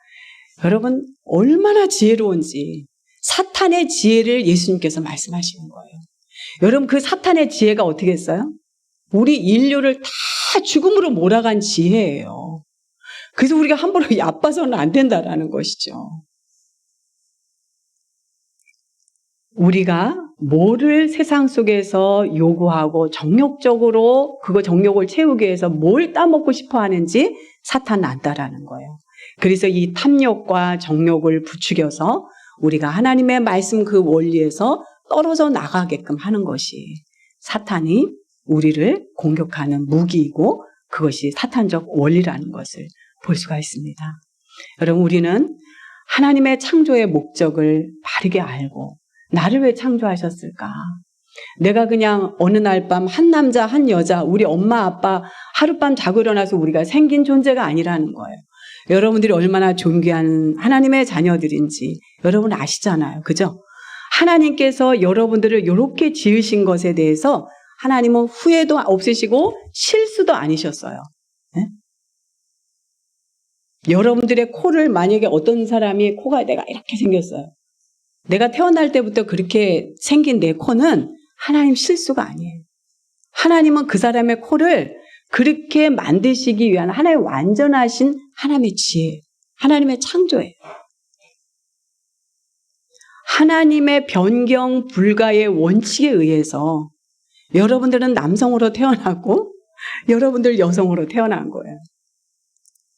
여러분, 얼마나 지혜로운지 사탄의 지혜를 예수님께서 말씀하시는 거예요. 여러분, 그 사탄의 지혜가 어떻게 했어요? 우리 인류를 다 죽음으로 몰아간 지혜예요. 그래서 우리가 함부로 얕봐서는 안 된다라는 것이죠. 우리가 뭐를 세상 속에서 요구하고 정욕적으로 그거 정욕을 채우기 위해서 뭘 따먹고 싶어 하는지 사탄은 안다라는 거예요. 그래서 이 탐욕과 정욕을 부추겨서 우리가 하나님의 말씀 그 원리에서 떨어져 나가게끔 하는 것이 사탄이 우리를 공격하는 무기이고 그것이 사탄적 원리라는 것을 볼 수가 있습니다. 여러분, 우리는 하나님의 창조의 목적을 바르게 알고 나를 왜 창조하셨을까? 내가 그냥 어느 날 밤 한 남자 한 여자 우리 엄마 아빠 하룻밤 자고 일어나서 우리가 생긴 존재가 아니라는 거예요. 여러분들이 얼마나 존귀한 하나님의 자녀들인지 여러분 아시잖아요. 그죠? 하나님께서 여러분들을 이렇게 지으신 것에 대해서 하나님은 후회도 없으시고 실수도 아니셨어요. 네? 여러분들의 코를 만약에 어떤 사람이 코가 내가 이렇게 생겼어요. 내가 태어날 때부터 그렇게 생긴 내 코는 하나님 실수가 아니에요. 하나님은 그 사람의 코를 그렇게 만드시기 위한 하나의 완전하신 하나님의 지혜, 하나님의 창조예요. 하나님의 변경 불가의 원칙에 의해서 여러분들은 남성으로 태어났고 여러분들 여성으로 태어난 거예요.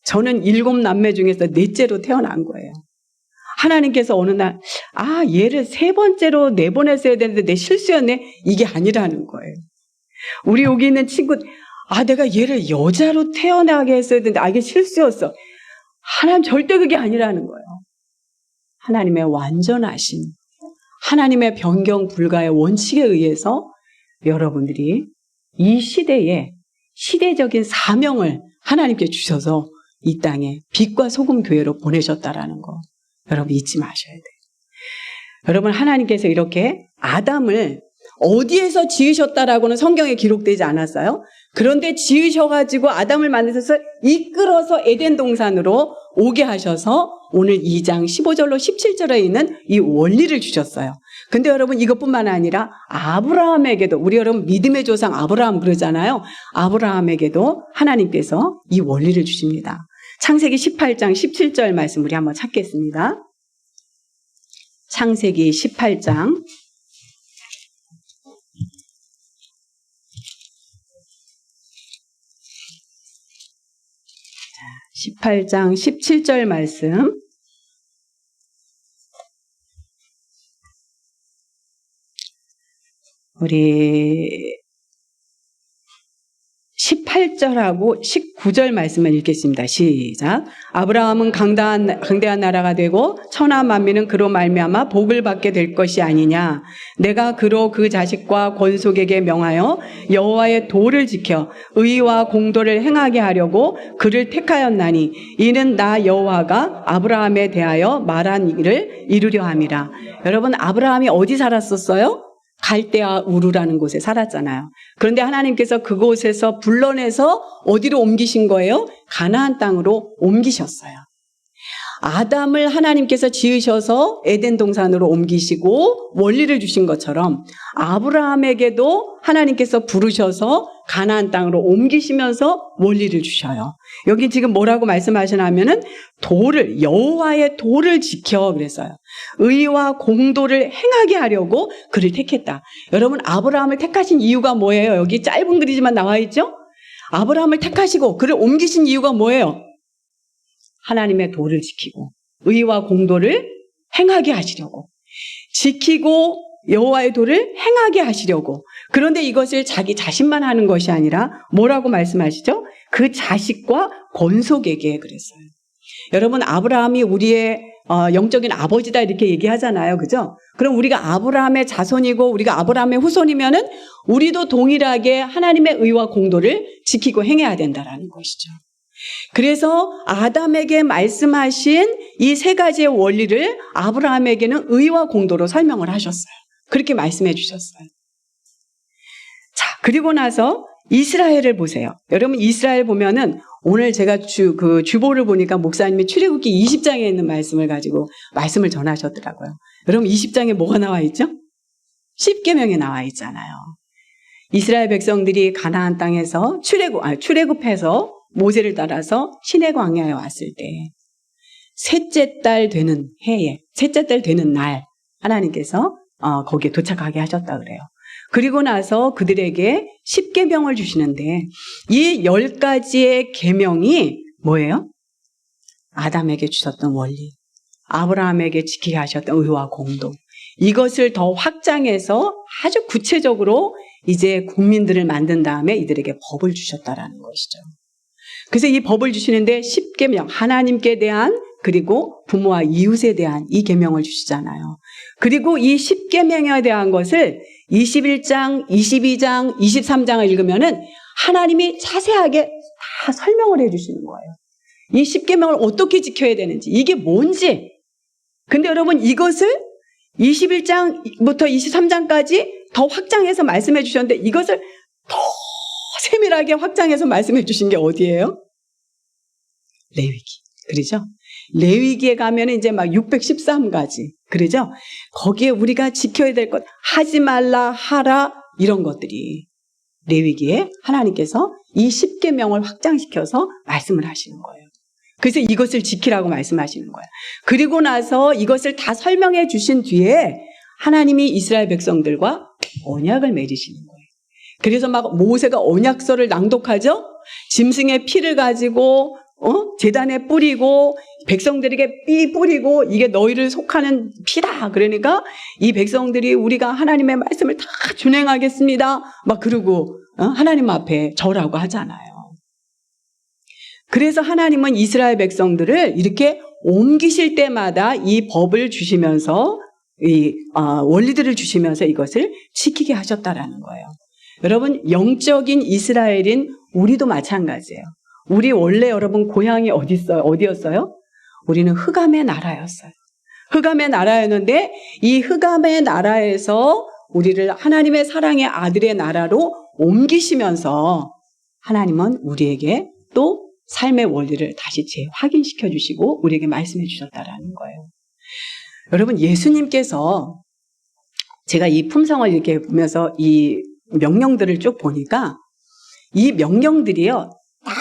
저는 7남매 중에서 넷째로 태어난 거예요. 하나님께서 어느 날 얘를 3번째로 내보냈어야 되는데 내 실수였네. 이게 아니라는 거예요. 우리 여기 있는 친구 내가 얘를 여자로 태어나게 했어야 되는데 이게 실수였어. 하나님 절대 그게 아니라는 거예요. 하나님의 완전하신 하나님의 변경 불가의 원칙에 의해서 여러분들이 이 시대에 시대적인 사명을 하나님께 주셔서 이 땅에 빛과 소금 교회로 보내셨다라는 거 여러분 잊지 마셔야 돼요. 여러분, 하나님께서 이렇게 아담을 어디에서 지으셨다라고는 성경에 기록되지 않았어요. 그런데 지으셔가지고 아담을 만드셔서 이끌어서 에덴 동산으로 오게 하셔서 오늘 2장 15절로 17절에 있는 이 원리를 주셨어요. 근데 여러분, 이것뿐만 아니라 아브라함에게도, 우리 여러분 믿음의 조상 아브라함 그러잖아요. 아브라함에게도 하나님께서 이 원리를 주십니다. 창세기 18장 17절 말씀 우리 한번 찾겠습니다. 창세기 18장 18장 17절 말씀. 우리 18절하고 19절 말씀을 읽겠습니다. 시작. 아브라함은 강대한 나라가 되고 천하 만민은 그로 말미암아 복을 받게 될 것이 아니냐. 내가 그로 그 자식과 권속에게 명하여 여호와의 도를 지켜 의와 공도를 행하게 하려고 그를 택하였나니 이는 나 여호와가 아브라함에 대하여 말한 일을 이루려 함이라. 여러분, 아브라함이 어디 살았었어요? 갈대아 우르라는 곳에 살았잖아요. 그런데 하나님께서 그곳에서 불러내서 어디로 옮기신 거예요? 가나안 땅으로 옮기셨어요. 아담을 하나님께서 지으셔서 에덴 동산으로 옮기시고 원리를 주신 것처럼 아브라함에게도 하나님께서 부르셔서 가나안 땅으로 옮기시면서 원리를 주셔요. 여기 지금 뭐라고 말씀하시냐면은 여호와의 도를 지켜 그랬어요. 의와 공도를 행하게 하려고 그를 택했다. 여러분, 아브라함을 택하신 이유가 뭐예요? 여기 짧은 글이지만 나와 있죠? 아브라함을 택하시고 그를 옮기신 이유가 뭐예요? 하나님의 도를 지키고 의와 공도를 행하게 하시려고, 지키고 여호와의 도를 행하게 하시려고. 그런데 이것을 자기 자신만 하는 것이 아니라 뭐라고 말씀하시죠? 그 자식과 권속에게 그랬어요. 여러분, 아브라함이 우리의 영적인 아버지다 이렇게 얘기하잖아요. 그죠? 그럼 우리가 아브라함의 자손이고 우리가 아브라함의 후손이면은 우리도 동일하게 하나님의 의와 공도를 지키고 행해야 된다라는 것이죠. 그래서 아담에게 말씀하신 이 세 가지의 원리를 아브라함에게는 의와 공도로 설명을 하셨어요. 그렇게 말씀해 주셨어요. 자, 그리고 나서 이스라엘을 보세요. 여러분, 이스라엘 보면은 오늘 제가 주보를 보니까 목사님이 출애굽기 20장에 있는 말씀을 가지고 말씀을 전하셨더라고요. 여러분, 20장에 뭐가 나와 있죠? 10계명이 나와 있잖아요. 이스라엘 백성들이 가나안 땅에서 출애굽해서 모세를 따라서 시내 광야에 왔을 때 셋째 달 되는 해에, 셋째 달 되는 날 하나님께서 거기에 도착하게 하셨다 그래요. 그리고 나서 그들에게 10계명을 주시는데 이 10가지의 계명이 뭐예요? 아담에게 주셨던 원리, 아브라함에게 지키게 하셨던 의와 공도, 이것을 더 확장해서 아주 구체적으로 이제 국민들을 만든 다음에 이들에게 법을 주셨다라는 것이죠. 그래서 이 법을 주시는데 10계명, 하나님께 대한, 그리고 부모와 이웃에 대한 이 계명을 주시잖아요. 그리고 이 10계명에 대한 것을 21장, 22장, 23장을 읽으면은 하나님이 자세하게 다 설명을 해주시는 거예요. 이 10계명을 어떻게 지켜야 되는지, 이게 뭔지. 근데 여러분, 이것을 21장부터 23장까지 더 확장해서 말씀해 주셨는데 이것을 더 세밀하게 확장해서 말씀해 주신 게 어디예요? 레위기. 그러죠? 레위기에 가면 이제 막 613가지. 그러죠? 거기에 우리가 지켜야 될 것, 하지 말라, 하라, 이런 것들이 레위기에 하나님께서 이 10계명을 확장시켜서 말씀을 하시는 거예요. 그래서 이것을 지키라고 말씀하시는 거예요. 그리고 나서 이것을 다 설명해 주신 뒤에 하나님이 이스라엘 백성들과 언약을 맺으시는 거예요. 그래서 막 모세가 언약서를 낭독하죠? 짐승의 피를 가지고 제단에 뿌리고 백성들에게 삐 뿌리고 이게 너희를 속하는 피다. 그러니까 이 백성들이 우리가 하나님의 말씀을 다 준행하겠습니다. 막 그러고 하나님 앞에 절하고 하잖아요. 그래서 하나님은 이스라엘 백성들을 이렇게 옮기실 때마다 이 법을 주시면서 이 원리들을 주시면서 이것을 지키게 하셨다라는 거예요. 여러분, 영적인 이스라엘인 우리도 마찬가지예요. 우리 원래 여러분 고향이 어디였어요? 우리는 흑암의 나라였어요. 흑암의 나라였는데 이 흑암의 나라에서 우리를 하나님의 사랑의 아들의 나라로 옮기시면서 하나님은 우리에게 또 삶의 원리를 다시 재확인시켜 주시고 우리에게 말씀해 주셨다라는 거예요. 여러분, 예수님께서 제가 이 품성을 이렇게 보면서 이 명령들을 쭉 보니까 이 명령들이요 다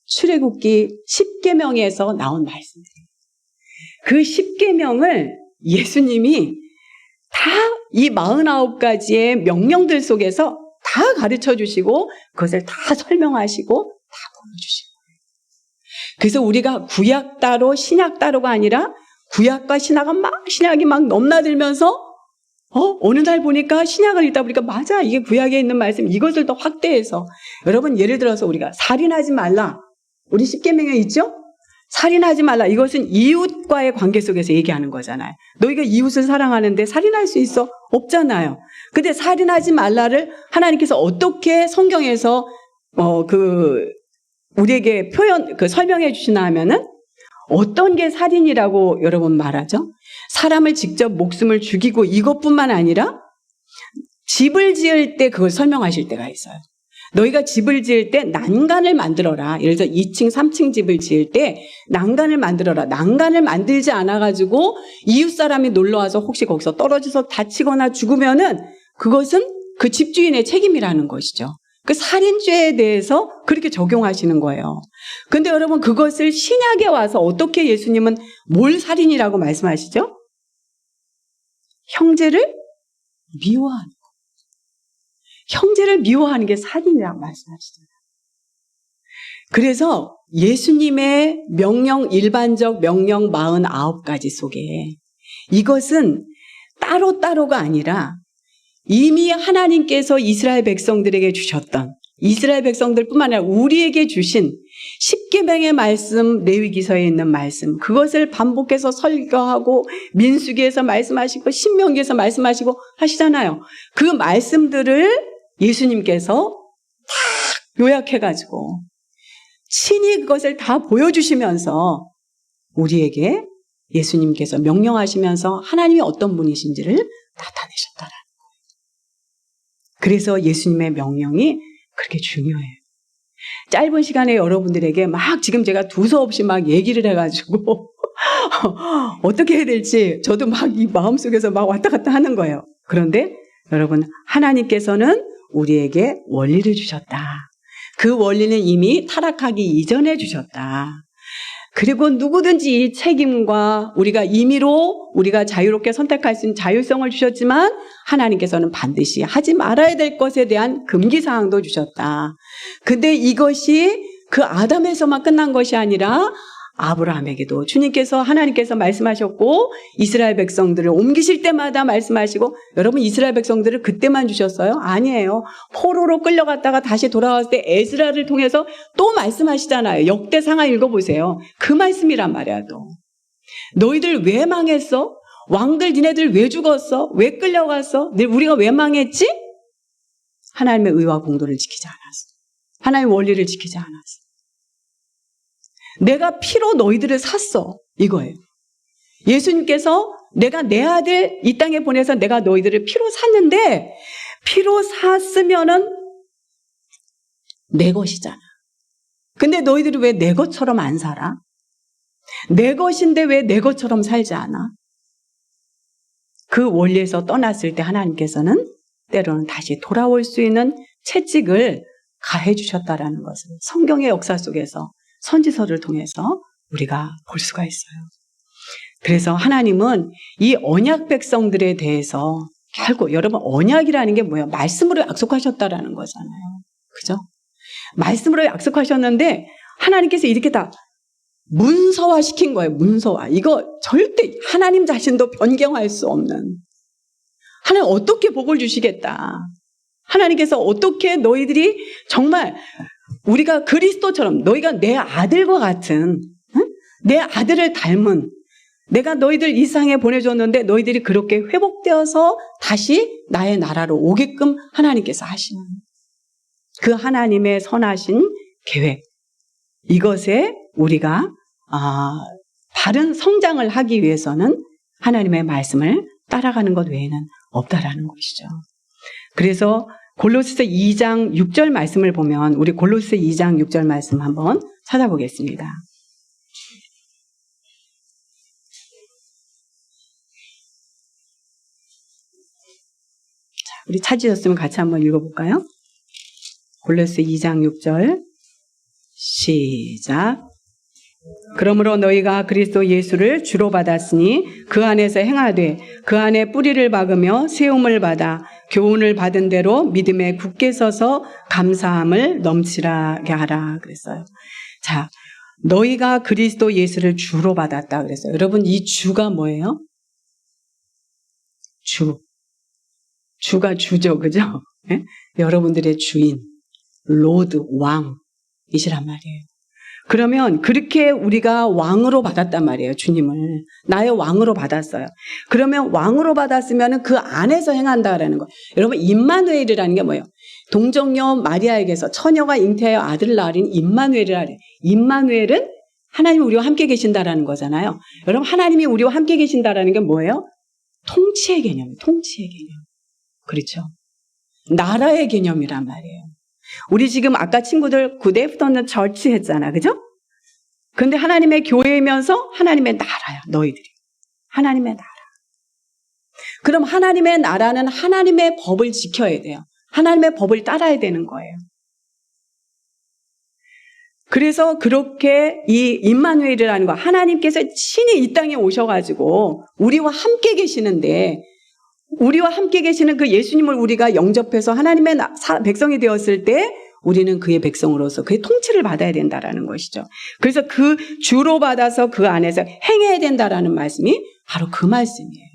출애굽기 10계명에서 나온 말씀들이에요. 그 10계명을 예수님이 다 이 49가지의 명령들 속에서 다 가르쳐 주시고 그것을 다 설명하시고 다 보여주시고, 그래서 우리가 구약 따로 신약 따로가 아니라 구약과 신약이 막 넘나들면서 어느 날 보니까 신약을 읽다 보니까 맞아, 이게 구약에 있는 말씀, 이것을 더 확대해서. 여러분, 예를 들어서 우리가 살인하지 말라, 우리 10계명에 있죠? 살인하지 말라, 이것은 이웃과의 관계 속에서 얘기하는 거잖아요. 너희가 이웃을 사랑하는데 살인할 수 있어? 없잖아요. 근데 살인하지 말라를 하나님께서 어떻게 성경에서 우리에게 설명해 주시나 하면은 어떤 게 살인이라고 여러분 말하죠? 사람을 직접 목숨을 죽이고 이것뿐만 아니라 집을 지을 때 그걸 설명하실 때가 있어요. 너희가 집을 지을 때 난간을 만들어라. 예를 들어 2층, 3층 집을 지을 때 난간을 만들어라. 난간을 만들지 않아가지고 이웃 사람이 놀러와서 혹시 거기서 떨어져서 다치거나 죽으면은 그것은 그 집주인의 책임이라는 것이죠. 그 살인죄에 대해서 그렇게 적용하시는 거예요. 근데 여러분, 그것을 신약에 와서 어떻게 예수님은 뭘 살인이라고 말씀하시죠? 형제를 미워하는 거. 형제를 미워하는 게 살인이라고 말씀하시잖아요. 그래서 예수님의 명령, 일반적 명령 49가지 속에 이것은 따로따로가 아니라 이미 하나님께서 이스라엘 백성들에게 주셨던, 이스라엘 백성들뿐만 아니라 우리에게 주신 십계명의 말씀, 레위기서에 있는 말씀, 그것을 반복해서 설교하고 민수기에서 말씀하시고 신명기에서 말씀하시고 하시잖아요. 그 말씀들을 예수님께서 다 요약해가지고 친히 그것을 다 보여주시면서 우리에게 예수님께서 명령하시면서 하나님이 어떤 분이신지를 나타내셨다라는 거예요. 그래서 예수님의 명령이 그렇게 중요해요. 짧은 시간에 여러분들에게 막 지금 제가 두서없이 막 얘기를 해가지고 어떻게 해야 될지 저도 막 이 마음속에서 막 왔다 갔다 하는 거예요. 그런데 여러분, 하나님께서는 우리에게 원리를 주셨다. 그 원리는 이미 타락하기 이전에 주셨다. 그리고 누구든지 이 책임과 우리가 임의로 우리가 자유롭게 선택할 수 있는 자율성을 주셨지만 하나님께서는 반드시 하지 말아야 될 것에 대한 금기사항도 주셨다. 근데 이것이 그 아담에서만 끝난 것이 아니라 아브라함에게도 주님께서, 하나님께서 말씀하셨고 이스라엘 백성들을 옮기실 때마다 말씀하시고, 여러분 이스라엘 백성들을 그때만 주셨어요? 아니에요. 포로로 끌려갔다가 다시 돌아왔을 때 에스라를 통해서 또 말씀하시잖아요. 역대상하 읽어보세요. 그 말씀이란 말이야. 또 너희들 왜 망했어? 왕들 니네들 왜 죽었어? 왜 끌려갔어? 우리가 왜 망했지? 하나님의 의와 공도를 지키지 않았어. 하나님의 원리를 지키지 않았어. 내가 피로 너희들을 샀어. 이거예요. 예수님께서 내가 내 아들 이 땅에 보내서 내가 너희들을 피로 샀는데, 피로 샀으면은 내 것이잖아. 근데 너희들이 왜 내 것처럼 안 살아? 내 것인데 왜 내 것처럼 살지 않아? 그 원리에서 떠났을 때 하나님께서는 때로는 다시 돌아올 수 있는 채찍을 가해 주셨다라는 것을 성경의 역사 속에서, 선지서를 통해서 우리가 볼 수가 있어요. 그래서 하나님은 이 언약 백성들에 대해서 결국, 여러분 언약이라는 게 뭐예요? 말씀으로 약속하셨다라는 거잖아요. 그죠? 말씀으로 약속하셨는데 하나님께서 이렇게 다 문서화 시킨 거예요. 문서화. 이거 절대 하나님 자신도 변경할 수 없는, 하나님 어떻게 복을 주시겠다, 하나님께서 어떻게 너희들이 정말 우리가 그리스도처럼 너희가 내 아들과 같은, 응? 내 아들을 닮은, 내가 너희들 이 세상에 보내줬는데 너희들이 그렇게 회복되어서 다시 나의 나라로 오게끔 하나님께서 하시는 그 하나님의 선하신 계획, 이것에 우리가 바른 성장을 하기 위해서는 하나님의 말씀을 따라가는 것 외에는 없다라는 것이죠. 그래서 골로새서 2장 6절 말씀을 보면, 우리 골로새 2장 6절 말씀 한번 찾아보겠습니다. 자, 우리 찾으셨으면 같이 한번 읽어볼까요? 골로새 2장 6절 시작. 그러므로 너희가 그리스도 예수를 주로 받았으니 그 안에서 행하되 그 안에 뿌리를 박으며 세움을 받아 교훈을 받은 대로 믿음에 굳게 서서 감사함을 넘치게 하라 그랬어요. 자, 너희가 그리스도 예수를 주로 받았다 그랬어요. 여러분, 이 주가 뭐예요? 주가 주죠, 그죠? 네? 여러분들의 주인, 로드, 왕이시란 말이에요. 그러면 그렇게 우리가 왕으로 받았단 말이에요. 주님을 나의 왕으로 받았어요. 그러면 왕으로 받았으면 그 안에서 행한다라는 거예요. 여러분, 임마누엘이라는 게 뭐예요? 동정녀 마리아에게서 처녀가 잉태하여 아들을 낳으린 임마누엘이라 그래요. 임마누엘은 하나님이 우리와 함께 계신다라는 거잖아요. 여러분, 하나님이 우리와 함께 계신다라는 게 뭐예요? 통치의 개념이에요. 통치의 개념. 그렇죠? 나라의 개념이란 말이에요. 우리 지금 아까 친구들 Good Afternoon Church 했잖아. 그죠? 근데 하나님의 교회이면서 하나님의 나라야. 너희들이. 하나님의 나라. 그럼 하나님의 나라는 하나님의 법을 지켜야 돼요. 하나님의 법을 따라야 되는 거예요. 그래서 그렇게 이 임마누엘이라는 거, 하나님께서 친히 이 땅에 오셔가지고 우리와 함께 계시는데, 우리와 함께 계시는 그 예수님을 우리가 영접해서 하나님의 백성이 되었을 때 우리는 그의 백성으로서 그의 통치를 받아야 된다라는 것이죠. 그래서 그 주로 받아서 그 안에서 행해야 된다라는 말씀이 바로 그 말씀이에요.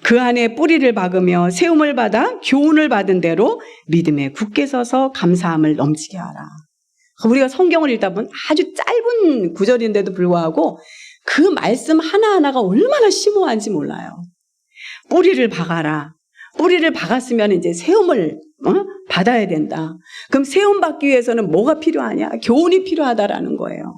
그 안에 뿌리를 박으며 세움을 받아 교훈을 받은 대로 믿음에 굳게 서서 감사함을 넘치게 하라. 우리가 성경을 읽다 보면 아주 짧은 구절인데도 불구하고 그 말씀 하나하나가 얼마나 심오한지 몰라요. 뿌리를 박아라. 뿌리를 박았으면 이제 세움을 받아야 된다. 그럼 세움 받기 위해서는 뭐가 필요하냐? 교훈이 필요하다라는 거예요.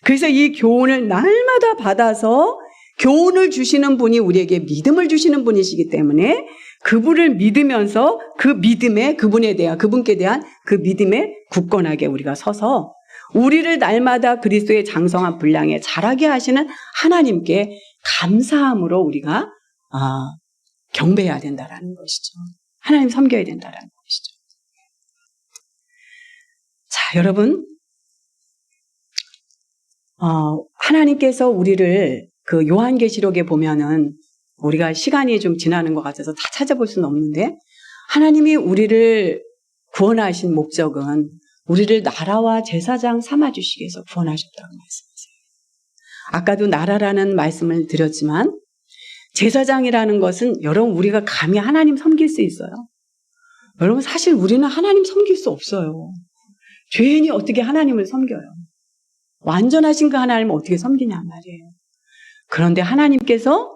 그래서 이 교훈을 날마다 받아서 교훈을 주시는 분이 우리에게 믿음을 주시는 분이시기 때문에 그분을 믿으면서 그 믿음에 그분께 대한 그 믿음에 굳건하게 우리가 서서 우리를 날마다 그리스도의 장성한 분량에 자라게 하시는 하나님께 감사함으로 우리가 경배해야 된다라는 것이죠. 하나님 섬겨야 된다라는 것이죠. 자, 여러분, 하나님께서 우리를 그 요한계시록에 보면은 우리가 시간이 좀 지나는 것 같아서 다 찾아볼 수는 없는데 하나님이 우리를 구원하신 목적은 우리를 나라와 제사장 삼아주시기 위해서 구원하셨다고 말씀하세요. 아까도 나라라는 말씀을 드렸지만 제사장이라는 것은 여러분 우리가 감히 하나님 섬길 수 있어요? 여러분 사실 우리는 하나님 섬길 수 없어요. 죄인이 어떻게 하나님을 섬겨요? 완전하신 그 하나님을 어떻게 섬기냐 말이에요. 그런데 하나님께서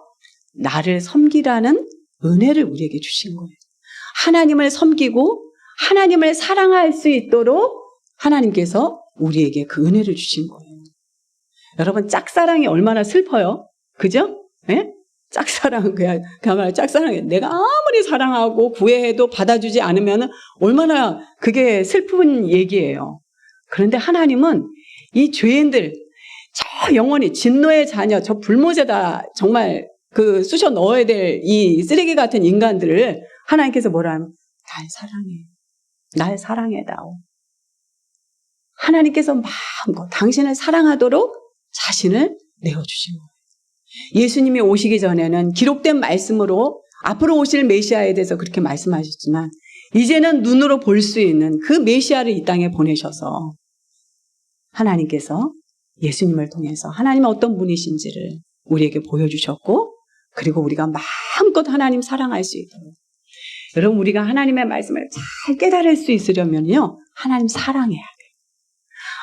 나를 섬기라는 은혜를 우리에게 주신 거예요. 하나님을 섬기고 하나님을 사랑할 수 있도록 하나님께서 우리에게 그 은혜를 주신 거예요. 여러분 짝사랑이 얼마나 슬퍼요? 그죠? 네? 짝사랑 그야말로 짝사랑이에요. 내가 아무리 사랑하고 구애해도 받아주지 않으면 얼마나 그게 슬픈 얘기예요. 그런데 하나님은 이 죄인들 저 영원히 진노의 자녀 저 불모제다 정말 그 쑤셔 넣어야 될 이 쓰레기 같은 인간들을 하나님께서 뭐라 하면 날 사랑해. 날 사랑해다오. 하나님께서 마음껏 당신을 사랑하도록 자신을 내어주신 거예요. 예수님이 오시기 전에는 기록된 말씀으로 앞으로 오실 메시아에 대해서 그렇게 말씀하셨지만 이제는 눈으로 볼 수 있는 그 메시아를 이 땅에 보내셔서 하나님께서 예수님을 통해서 하나님은 어떤 분이신지를 우리에게 보여주셨고 그리고 우리가 마음껏 하나님 사랑할 수 있도록 여러분 우리가 하나님의 말씀을 잘 깨달을 수 있으려면요 하나님 사랑해야 돼요.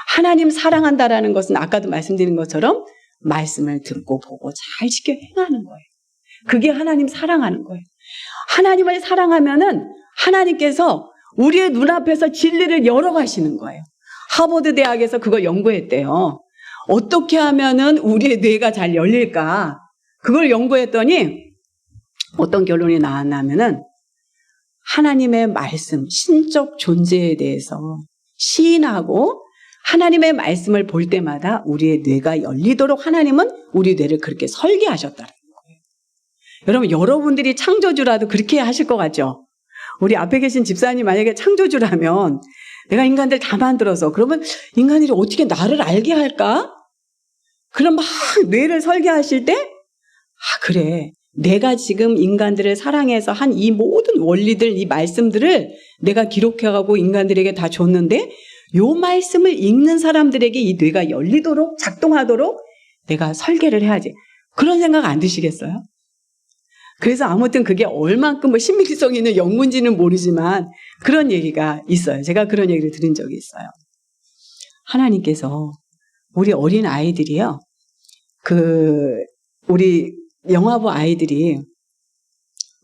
하나님 사랑한다라는 것은 아까도 말씀드린 것처럼 말씀을 듣고 보고 잘 지켜 행하는 거예요. 그게 하나님 사랑하는 거예요. 하나님을 사랑하면은 하나님께서 우리의 눈앞에서 진리를 열어가시는 거예요. 하버드 대학에서 그걸 연구했대요. 어떻게 하면은 우리의 뇌가 잘 열릴까? 그걸 연구했더니 어떤 결론이 나왔냐면은 하나님의 말씀, 신적 존재에 대해서 시인하고 하나님의 말씀을 볼 때마다 우리의 뇌가 열리도록 하나님은 우리 뇌를 그렇게 설계하셨다는 거예요. 여러분, 여러분들이 창조주라도 그렇게 하실 것 같죠? 우리 앞에 계신 집사님 만약에 창조주라면 내가 인간들 다 만들어서 그러면 인간들이 어떻게 나를 알게 할까? 그럼 막 뇌를 설계하실 때 그래. 내가 지금 인간들을 사랑해서 한 이 모든 원리들, 이 말씀들을 내가 기록해가고 인간들에게 다 줬는데 요 말씀을 읽는 사람들에게 이 뇌가 열리도록 작동하도록 내가 설계를 해야지. 그런 생각 안 드시겠어요? 그래서 아무튼 그게 얼만큼 뭐 신빙성 있는 연구인지는 모르지만 그런 얘기가 있어요. 제가 그런 얘기를 들은 적이 있어요. 하나님께서 우리 어린 아이들이요. 우리 영화부 아이들이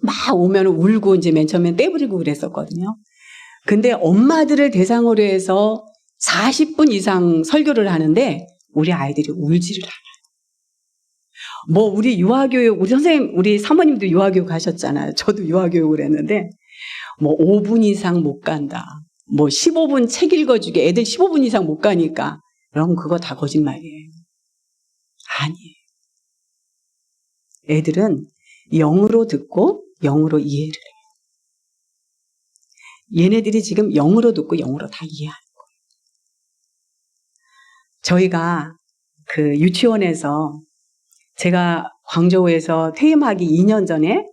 막 오면 울고 이제 맨 처음엔 떼부리고 그랬었거든요. 근데 엄마들을 대상으로 해서 40분 이상 설교를 하는데 우리 아이들이 울지를 않아요. 뭐 우리 유아교육, 우리 선생님, 우리 사모님도 유아교육 하셨잖아요. 저도 유아교육을 했는데 뭐 5분 이상 못 간다. 뭐 15분 책 읽어주기 애들 15분 이상 못 가니까 여러분 그거 다 거짓말이에요. 아니에요. 애들은 영으로 듣고 영으로 이해를 해요. 얘네들이 지금 영으로 듣고 영으로 다 이해하는 거예요. 저희가 그 유치원에서 제가 광저우에서 퇴임하기 2년 전에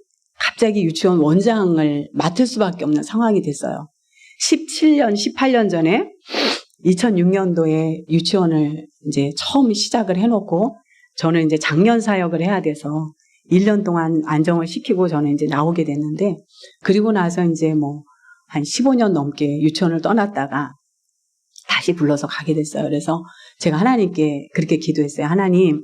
갑자기 유치원 원장을 맡을 수밖에 없는 상황이 됐어요. 17년, 18년 전에 2006년도에 유치원을 이제 처음 시작을 해놓고 저는 이제 작년 사역을 해야 돼서 1년 동안 안정을 시키고 저는 이제 나오게 됐는데 그리고 나서 이제 뭐 한 15년 넘게 유치원을 떠났다가 다시 불러서 가게 됐어요. 그래서 제가 하나님께 그렇게 기도했어요. 하나님,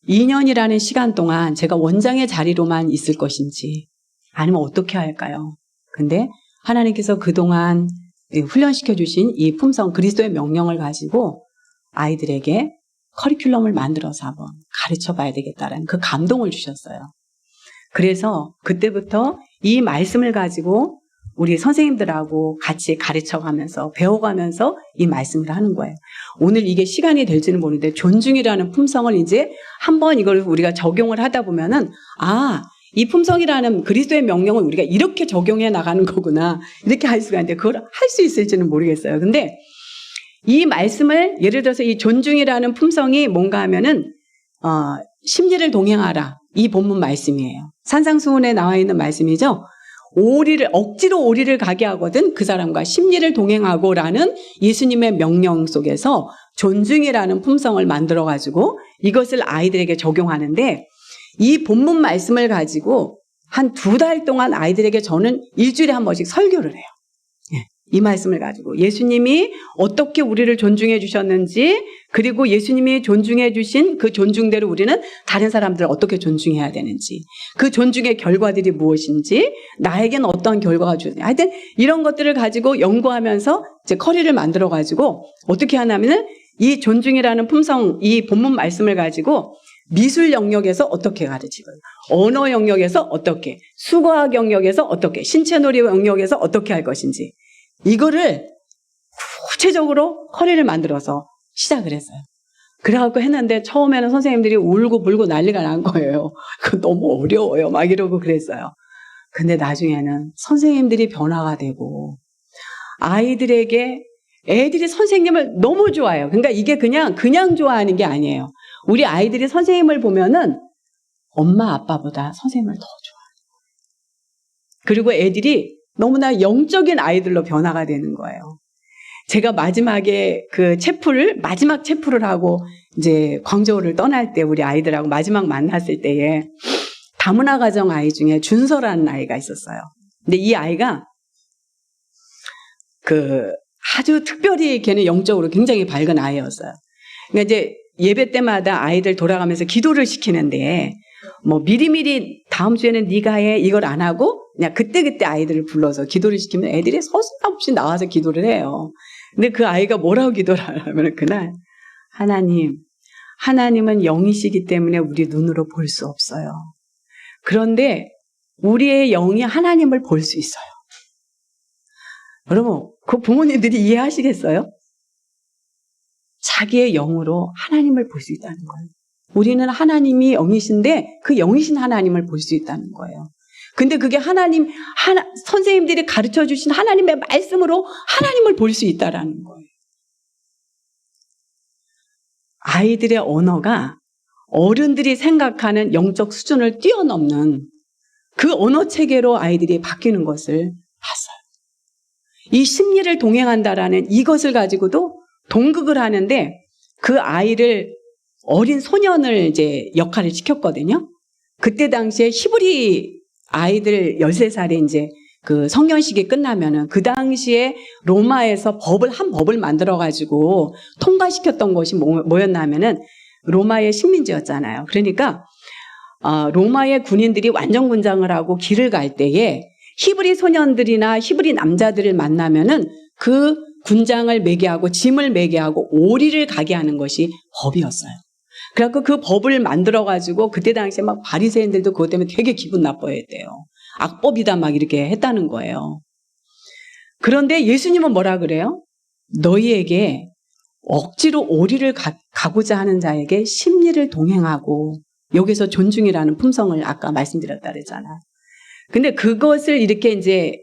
2년이라는 시간 동안 제가 원장의 자리로만 있을 것인지 아니면 어떻게 할까요? 근데 하나님께서 그동안 훈련시켜 주신 이 품성 그리스도의 명령을 가지고 아이들에게 커리큘럼을 만들어서 한번 가르쳐 봐야 되겠다라는 그 감동을 주셨어요. 그래서 그때부터 이 말씀을 가지고 우리 선생님들하고 같이 가르쳐가면서 배워가면서 이 말씀을 하는 거예요. 오늘 이게 시간이 될지는 모르는데 존중이라는 품성을 이제 한번 이걸 우리가 적용을 하다 보면은 이 품성이라는 그리스도의 명령을 우리가 이렇게 적용해 나가는 거구나 이렇게 할 수가 있는데 그걸 할 수 있을지는 모르겠어요. 근데 이 말씀을 예를 들어서 이 존중이라는 품성이 뭔가 하면은 심리를 동행하라 이 본문 말씀이에요. 산상수훈에 나와 있는 말씀이죠. 억지로 오리를 가게 하거든 그 사람과 심리를 동행하고라는 예수님의 명령 속에서 존중이라는 품성을 만들어가지고 이것을 아이들에게 적용하는데 이 본문 말씀을 가지고 한 2달 동안 아이들에게 저는 일주일에 한 번씩 설교를 해요. 이 말씀을 가지고 예수님이 어떻게 우리를 존중해 주셨는지 그리고 예수님이 존중해 주신 그 존중대로 우리는 다른 사람들을 어떻게 존중해야 되는지 그 존중의 결과들이 무엇인지 나에겐 어떤 결과가 주는지 하여튼 이런 것들을 가지고 연구하면서 이제 커리를 만들어 가지고 어떻게 하냐면은 이 존중이라는 품성 이 본문 말씀을 가지고 미술 영역에서 어떻게 가르치고 언어 영역에서 어떻게 수과학 영역에서 어떻게 신체놀이 영역에서 어떻게 할 것인지 이거를 구체적으로 커리를 만들어서 시작을 했어요. 그래갖고 했는데 처음에는 선생님들이 울고 불고 난리가 난 거예요. 그거 너무 어려워요. 막 이러고 그랬어요. 근데 나중에는 선생님들이 변화가 되고 아이들에게 애들이 선생님을 너무 좋아해요. 그러니까 이게 그냥 좋아하는 게 아니에요. 우리 아이들이 선생님을 보면은 엄마 아빠보다 선생님을 더 좋아해요. 그리고 애들이 너무나 영적인 아이들로 변화가 되는 거예요. 제가 마지막에 마지막 체프를 하고 이제 광저우를 떠날 때 우리 아이들하고 마지막 만났을 때에 다문화 가정 아이 중에 준서라는 아이가 있었어요. 근데 이 아이가 아주 특별히 걔는 영적으로 굉장히 밝은 아이였어요. 그러니까 이제 예배 때마다 아이들 돌아가면서 기도를 시키는데 뭐 미리미리 다음 주에는 네가 해 이걸 안 하고 그냥 그때그때 아이들을 불러서 기도를 시키면 애들이 서슴없이 나와서 기도를 해요. 근데 그 아이가 뭐라고 기도를 하냐면 그날 하나님은 영이시기 때문에 우리 눈으로 볼 수 없어요. 그런데 우리의 영이 하나님을 볼 수 있어요. 여러분 그 부모님들이 이해하시겠어요? 자기의 영으로 하나님을 볼 수 있다는 거예요. 우리는 하나님이 영이신데 그 영이신 하나님을 볼 수 있다는 거예요. 근데 그게 선생님들이 가르쳐 주신 하나님의 말씀으로 하나님을 볼 수 있다라는 거예요. 아이들의 언어가 어른들이 생각하는 영적 수준을 뛰어넘는 그 언어 체계로 아이들이 바뀌는 것을 봤어요. 이 심리를 동행한다라는 이것을 가지고도 동극을 하는데 그 아이를 어린 소년을 이제 역할을 시켰거든요. 그때 당시에 히브리 아이들 13살에 이제 그 성년식이 끝나면은 그 당시에 로마에서 한 법을 만들어가지고 통과시켰던 것이 뭐였냐면은 로마의 식민지였잖아요. 그러니까 로마의 군인들이 완전 군장을 하고 길을 갈 때에 히브리 소년들이나 히브리 남자들을 만나면은 그 군장을 매게 하고 짐을 매게 하고 오리를 가게 하는 것이 법이었어요. 그래갖고 그 법을 만들어가지고 그때 당시에 막 바리새인들도 그것 때문에 되게 기분 나빠했대요. 악법이다 막 이렇게 했다는 거예요. 그런데 예수님은 뭐라 그래요? 너희에게 억지로 오리를 가고자 하는 자에게 심리를 동행하고 여기서 존중이라는 품성을 아까 말씀드렸다 그랬잖아. 근데 그것을 이렇게 이제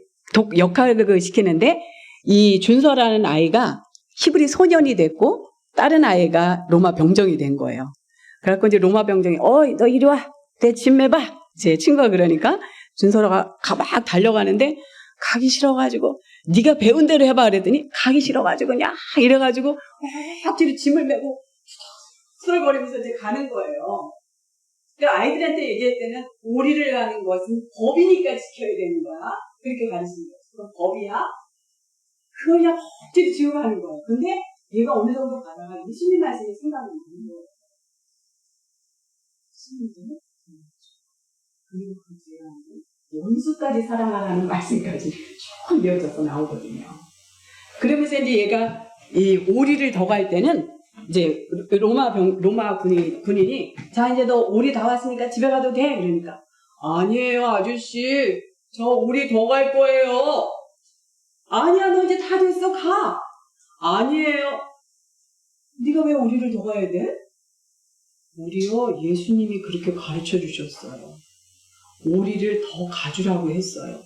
역할을 시키는데 이 준서라는 아이가 히브리 소년이 됐고 다른 아이가 로마 병정이 된 거예요. 그래갖고 이제 로마 병정이 너 이리 와. 내 짐 매봐. 제 친구가 그러니까 준서가 막 달려가는데 가기 싫어가지고 네가 배운 대로 해봐 그랬더니 가기 싫어가지고 그냥 이래가지고 막 뒤로 짐을 메고 수술거리면서 이제 가는 거예요. 그러니까 아이들한테 얘기할 때는 오리를 가는 것은 법이니까 지켜야 되는 거야. 그렇게 가르치는 거예요. 그건 법이야. 그걸 그냥 억지로 지고 가는 거예요. 근데 얘가 어느 정도 가다가 예수님 말씀이 생각이 나는 거예요. 그리고 그 뒤에 원수까지 사랑하라는 말씀까지 쭉 이어져서 나오거든요. 그러면서 이제 얘가 이 오리를 더 갈 때는 이제 로마 군인이 자 이제 너 오리 다 왔으니까 집에 가도 돼? 그러니까 아니에요 아저씨 저 오리 더 갈 거예요. 아니야 너 이제 다 됐어 가. 아니에요. 네가 왜 오리를 더 가야 돼? 우리요 예수님이 그렇게 가르쳐 주셨어요. 오리를 더 가주라고 했어요.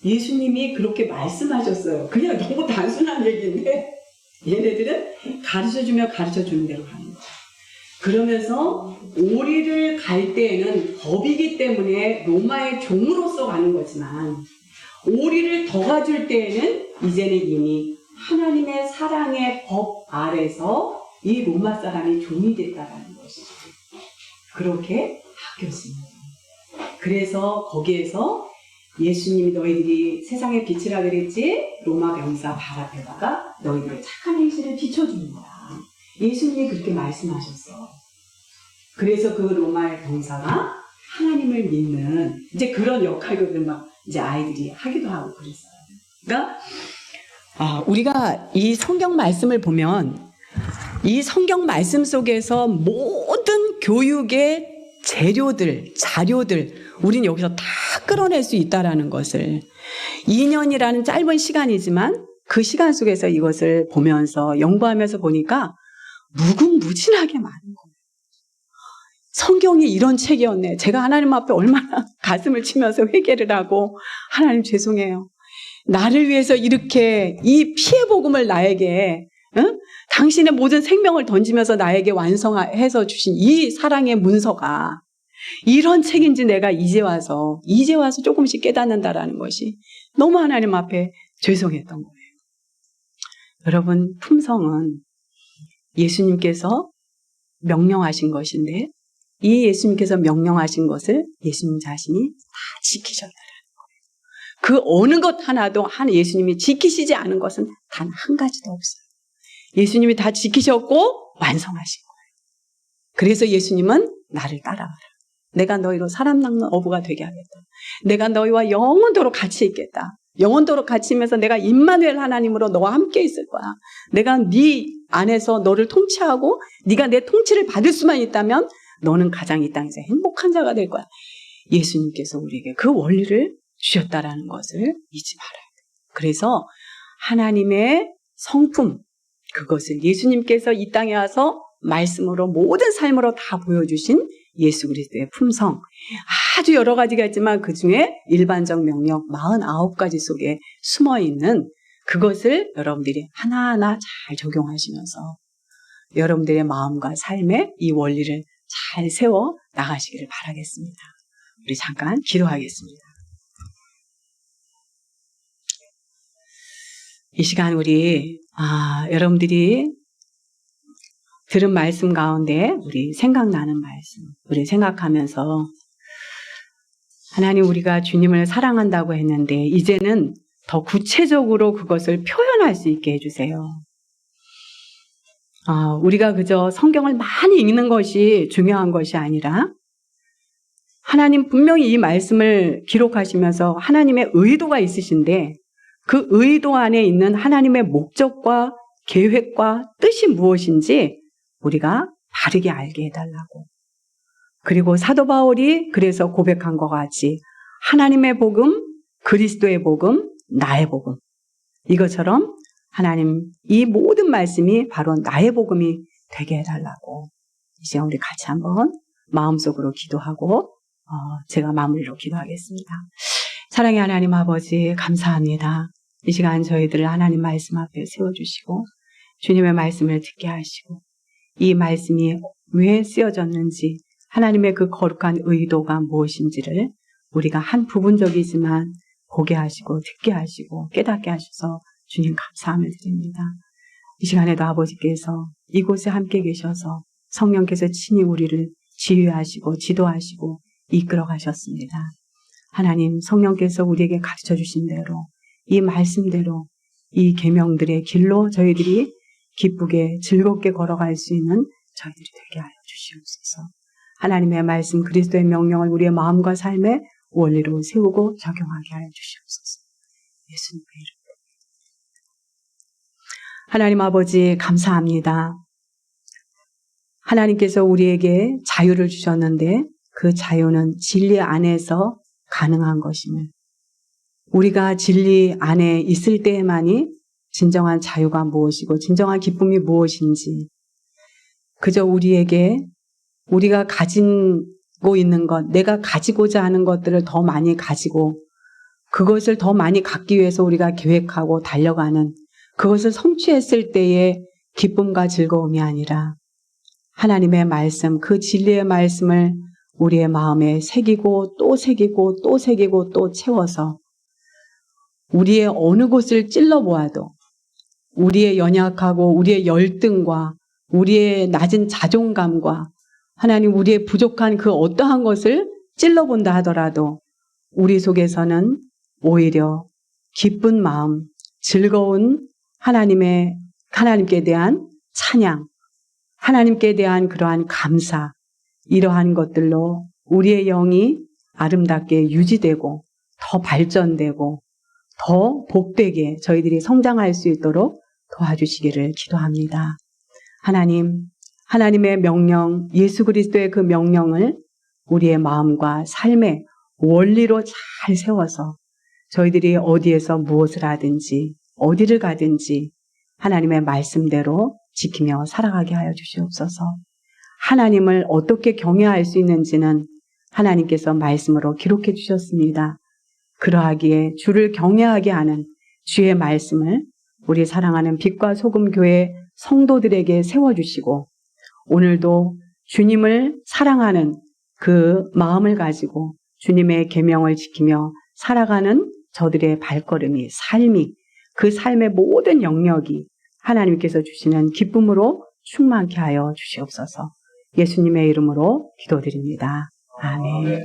예수님이 그렇게 말씀하셨어요. 그냥 너무 단순한 얘기인데 얘네들은 가르쳐주면 가르쳐주는 대로 가는 거예요. 그러면서 오리를 갈 때에는 법이기 때문에 로마의 종으로서 가는 거지만 오리를 더 가줄 때에는 이제는 이미 하나님의 사랑의 법 아래서 이 로마 사람이 종이 됐다라는 것이죠. 그렇게 바뀌었습니다. 그래서 거기에서 예수님이 너희들이 세상의 빛이라 그랬지? 로마 병사 발 앞에다가 너희들의 착한 행실을 비춰주는 거야. 예수님이 그렇게 말씀하셨어. 그래서 그 로마의 병사가 하나님을 믿는 이제 그런 역할들을 막 이제 아이들이 하기도 하고 그랬어요. 그러니까 우리가 이 성경 말씀을 보면 이 성경 말씀 속에서 모든 교육의 재료들, 자료들 우리는 여기서 다 끌어낼 수 있다라는 것을 2년이라는 짧은 시간이지만 그 시간 속에서 이것을 보면서 연구하면서 보니까 무궁무진하게 많은 거예요. 성경이 이런 책이었네. 제가 하나님 앞에 얼마나 가슴을 치면서 회개를 하고 하나님 죄송해요. 나를 위해서 이렇게 이 피해 복음을 나에게 당신의 모든 생명을 던지면서 나에게 완성해서 주신 이 사랑의 문서가 이런 책인지 내가 이제 와서 조금씩 깨닫는다라는 것이 너무 하나님 앞에 죄송했던 거예요. 여러분, 품성은 예수님께서 명령하신 것인데 이 예수님께서 명령하신 것을 예수님 자신이 다 지키셨다라는 거예요. 그 어느 것 하나도 예수님이 지키시지 않은 것은 단 한 가지도 없어요. 예수님이 다 지키셨고 완성하신 거예요. 그래서 예수님은 나를 따라가라. 내가 너희로 사람 낚는 어부가 되게 하겠다. 내가 너희와 영원토록 같이 있겠다. 영원토록 같이 있면서 내가 임마누엘 하나님으로 너와 함께 있을 거야. 내가 네 안에서 너를 통치하고 네가 내 통치를 받을 수만 있다면 너는 가장 이 땅에서 행복한 자가 될 거야. 예수님께서 우리에게 그 원리를 주셨다라는 것을 잊지 말아야 돼. 그래서 하나님의 성품, 그것을 예수님께서 이 땅에 와서 말씀으로 모든 삶으로 다 보여주신 예수 그리스도의 품성, 아주 여러 가지가 있지만 그 중에 일반적 명령 49가지 속에 숨어있는 그것을 여러분들이 하나하나 잘 적용하시면서 여러분들의 마음과 삶에 이 원리를 잘 세워 나가시기를 바라겠습니다. 우리 잠깐 기도하겠습니다. 이 시간 우리 여러분들이 들은 말씀 가운데 우리 생각나는 말씀, 우리 생각하면서 하나님 우리가 주님을 사랑한다고 했는데 이제는 더 구체적으로 그것을 표현할 수 있게 해주세요. 우리가 그저 성경을 많이 읽는 것이 중요한 것이 아니라 하나님 분명히 이 말씀을 기록하시면서 하나님의 의도가 있으신데 그 의도 안에 있는 하나님의 목적과 계획과 뜻이 무엇인지 우리가 바르게 알게 해달라고. 그리고 사도 바울이 그래서 고백한 것 같이 하나님의 복음, 그리스도의 복음, 나의 복음. 이것처럼 하나님 이 모든 말씀이 바로 나의 복음이 되게 해달라고. 이제 우리 같이 한번 마음속으로 기도하고 제가 마무리로 기도하겠습니다. 사랑의 하나님 아버지 감사합니다. 이 시간 저희들을 하나님 말씀 앞에 세워주시고 주님의 말씀을 듣게 하시고 이 말씀이 왜 쓰여졌는지 하나님의 그 거룩한 의도가 무엇인지를 우리가 한 부분적이지만 보게 하시고 듣게 하시고 깨닫게 하셔서 주님 감사함을 드립니다. 이 시간에도 아버지께서 이곳에 함께 계셔서 성령께서 친히 우리를 지휘하시고 지도하시고 이끌어 가셨습니다. 하나님, 성령께서 우리에게 가르쳐 주신 대로 이 말씀대로 이 계명들의 길로 저희들이 기쁘게 즐겁게 걸어갈 수 있는 저희들이 되게 하여 주시옵소서. 하나님의 말씀 그리스도의 명령을 우리의 마음과 삶의 원리로 세우고 적용하게 하여 주시옵소서. 예수님의 이름으로. 하나님 아버지 감사합니다. 하나님께서 우리에게 자유를 주셨는데 그 자유는 진리 안에서 가능한 것임을, 우리가 진리 안에 있을 때에만이 진정한 자유가 무엇이고 진정한 기쁨이 무엇인지, 그저 우리에게 우리가 가지고 있는 것, 내가 가지고자 하는 것들을 더 많이 가지고 그것을 더 많이 갖기 위해서 우리가 계획하고 달려가는, 그것을 성취했을 때의 기쁨과 즐거움이 아니라 하나님의 말씀, 그 진리의 말씀을 우리의 마음에 새기고 또 새기고 또 새기고 또 채워서 우리의 어느 곳을 찔러보아도 우리의 연약하고 우리의 열등과 우리의 낮은 자존감과 하나님 우리의 부족한 그 어떠한 것을 찔러본다 하더라도 우리 속에서는 오히려 기쁜 마음, 즐거운 하나님께 대한 찬양, 하나님께 대한 그러한 감사, 이러한 것들로 우리의 영이 아름답게 유지되고 더 발전되고 더 복되게 저희들이 성장할 수 있도록 도와주시기를 기도합니다. 하나님, 하나님의 명령, 예수 그리스도의 그 명령을 우리의 마음과 삶의 원리로 잘 세워서 저희들이 어디에서 무엇을 하든지 어디를 가든지 하나님의 말씀대로 지키며 살아가게 하여 주시옵소서. 하나님을 어떻게 경외할 수 있는지는 하나님께서 말씀으로 기록해 주셨습니다. 그러하기에 주를 경외하게 하는 주의 말씀을 우리 사랑하는 빛과 소금 교회 성도들에게 세워주시고 오늘도 주님을 사랑하는 그 마음을 가지고 주님의 계명을 지키며 살아가는 저들의 발걸음이, 삶이, 그 삶의 모든 영역이 하나님께서 주시는 기쁨으로 충만케 하여 주시옵소서. 예수님의 이름으로 기도드립니다. 아멘.